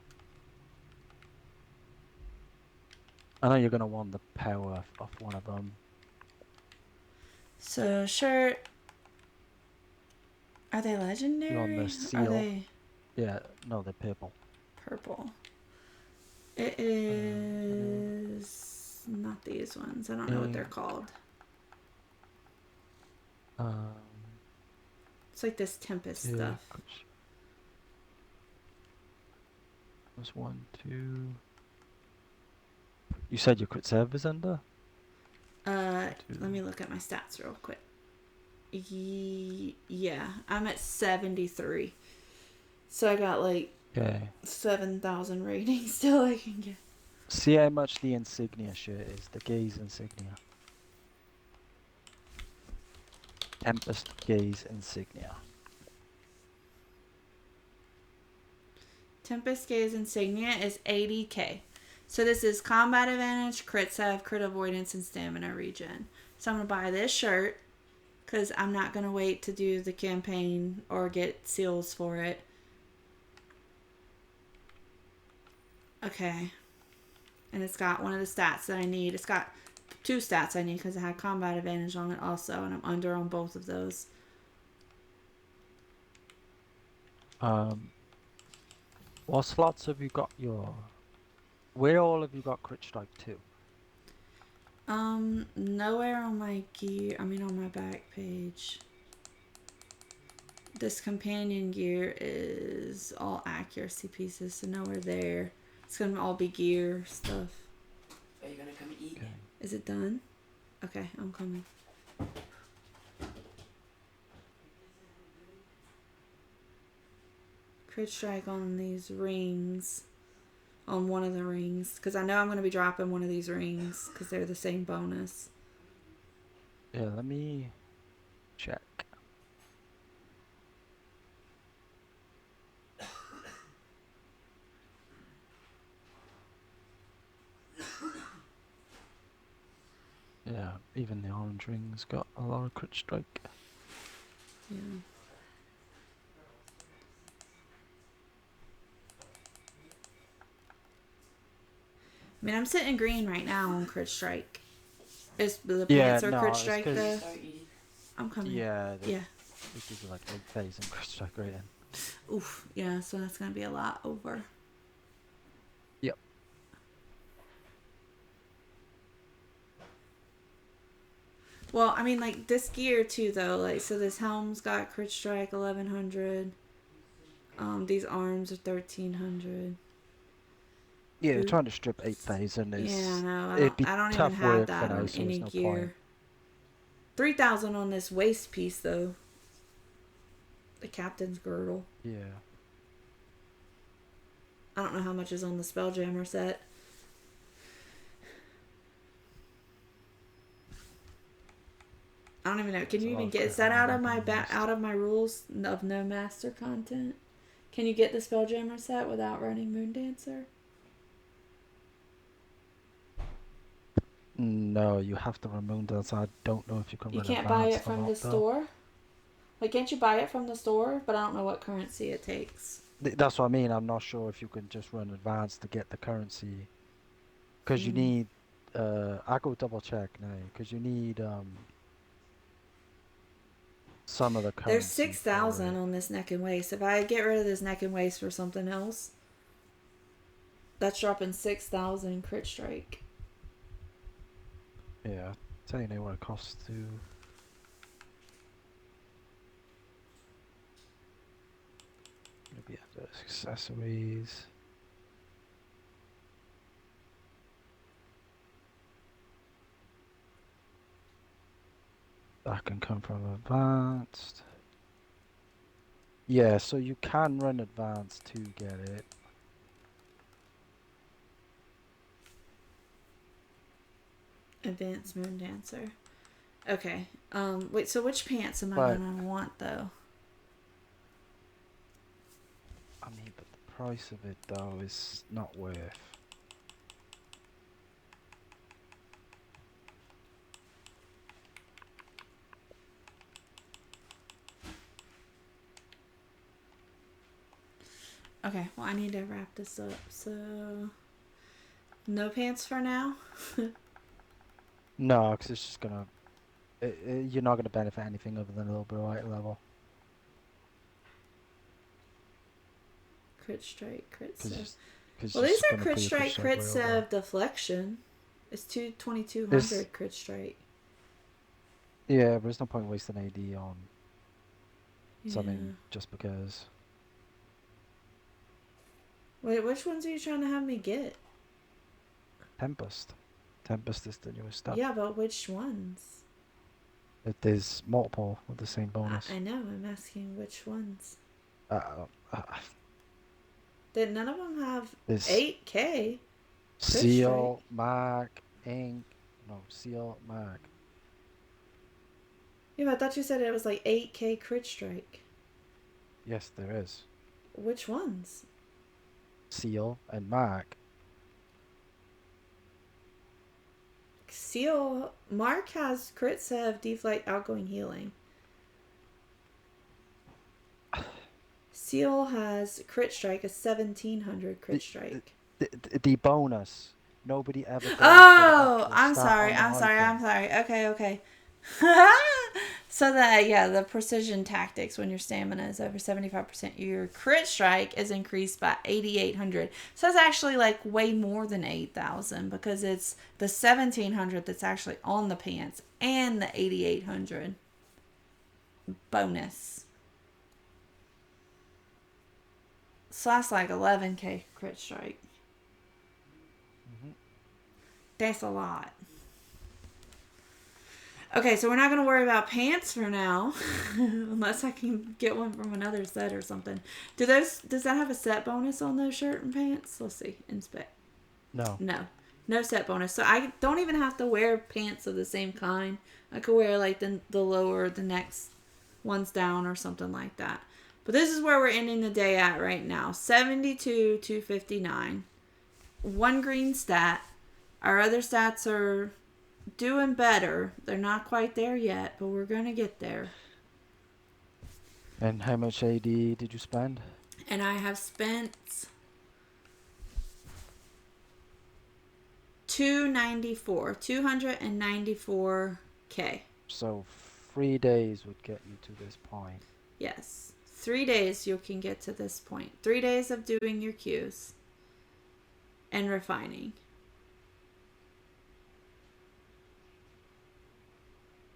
I know you're going to want the power of one of them. So shirt. Are they legendary? You're on the Are seal. they Yeah, no, they're purple. purple? It is not these ones. I don't know what they're called. It's like this Tempest stuff. There's 1, 2. You said your crit save is under? Let me look at my stats real quick. Yeah, I'm at 73. So I got like 7,000 ratings still I can get. See how much the insignia shirt is, the gaze insignia. Tempest gaze insignia. Tempest Gaze Insignia is 80k. So this is combat advantage, crit save, crit avoidance, and stamina regen. So I'm going to buy this shirt because I'm not going to wait to do the campaign or get seals for it. Okay. And it's got one of the stats that I need. It's got 2 stats I need because I had combat advantage on it also, and I'm under on both of those. What slots have you got your... Where all have you got crit strike to? Nowhere on my gear, on my back page. This companion gear is all accuracy pieces, so nowhere there. It's gonna all be gear stuff. Are you gonna come eat? Okay. Is it done? Okay, I'm coming. Crit strike on these rings. On one of the rings. Because I know I'm going to be dropping one of these rings. Because they're the same bonus. Yeah, let me check. Yeah, even the orange ring's got a lot of crit strike. Yeah. I'm sitting green right now on crit strike. Is the pants or crit strike though? I'm coming. Yeah. Yeah. They give you like 8 phase and crit strike rating. Oof. Yeah, so that's going to be a lot over. Yep. Well, like this gear too though. Like, so this helm's got crit strike 1100. These arms are 1300. Yeah, they're trying to strip 8 phase and it's... Yeah, no, I don't tough even have work that for on now, so any there's no gear. point. 3,000 on this waist piece though. The captain's girdle. Yeah. I don't know how much is on the Spelljammer set. I don't even know. Can you even get? Is that out of my rules of no master content? Can you get the Spelljammer set without running Moondancer? No, you have to remove that. So I don't know if you can You run can't buy it advanced or from not, the though. store? Like, can't you buy it from the store? But I don't know what currency it takes. That's what I mean. I'm not sure if you can just run advanced to get the currency. Because you need, I go double check now. Because you need some of the There's currency for 6,000 it. on this neck and waist. If I get rid of this neck and waist for something else, that's dropping 6,000 crit strike. Yeah, I'll tell you now what it costs to. Maybe under accessories. That can come from advanced. Yeah, so you can run advanced to get it. Advanced Moon Dancer. Okay. Wait, so which pants am I But gonna want though? I mean, but the price of it though is not worth. Okay, well I need to wrap this up. So no pants for now. No, because it's just gonna. You're not gonna benefit anything other than a little bit of white level. Crit strike, crit Because sev. because Well, you're these just are gonna crit put your strike, crit way over. sev, deflection. It's 2200 This, crit strike. yeah, but there's no point wasting AD on Yeah. something just because. Wait, which ones are you trying to have me get? Tempest. Tempest is the newest stuff. Yeah, but which ones? There's multiple with the same bonus. I know. I'm asking which ones. Uh, Did none of them have there's 8k? Seal, Mag, Ink. No, Seal, Mag. Yeah, but I thought you said it was like 8k crit strike. Yes, there is. Which ones? Seal and Mag. Seal. Mark has crit sev, deflect, outgoing healing. Seal has crit strike, a 1700 crit strike. The bonus. Nobody ever goes Oh, for the I'm actual sorry. stat on the item. Okay. So the precision tactics, when your stamina is over 75%, your crit strike is increased by 8,800. So it's actually like way more than 8,000 because it's the 1,700 that's actually on the pants and the 8,800 bonus. So that's like 11k crit strike. That's a lot. Okay, so we're not going to worry about pants for now. Unless I can get one from another set or something. Does that have a set bonus on those shirt and pants? Let's see. Inspect. No. No set bonus. So I don't even have to wear pants of the same kind. I could wear like the lower, the next ones down or something like that. But this is where we're ending the day at right now. 72, 259. One green stat. Our other stats are doing better. They're not quite there yet, but we're going to get there. And how much AD did you spend? And I have spent 294k. So 3 days would get you to this point. Yes. 3 days you can get to this point. 3 days of doing your Qs and refining.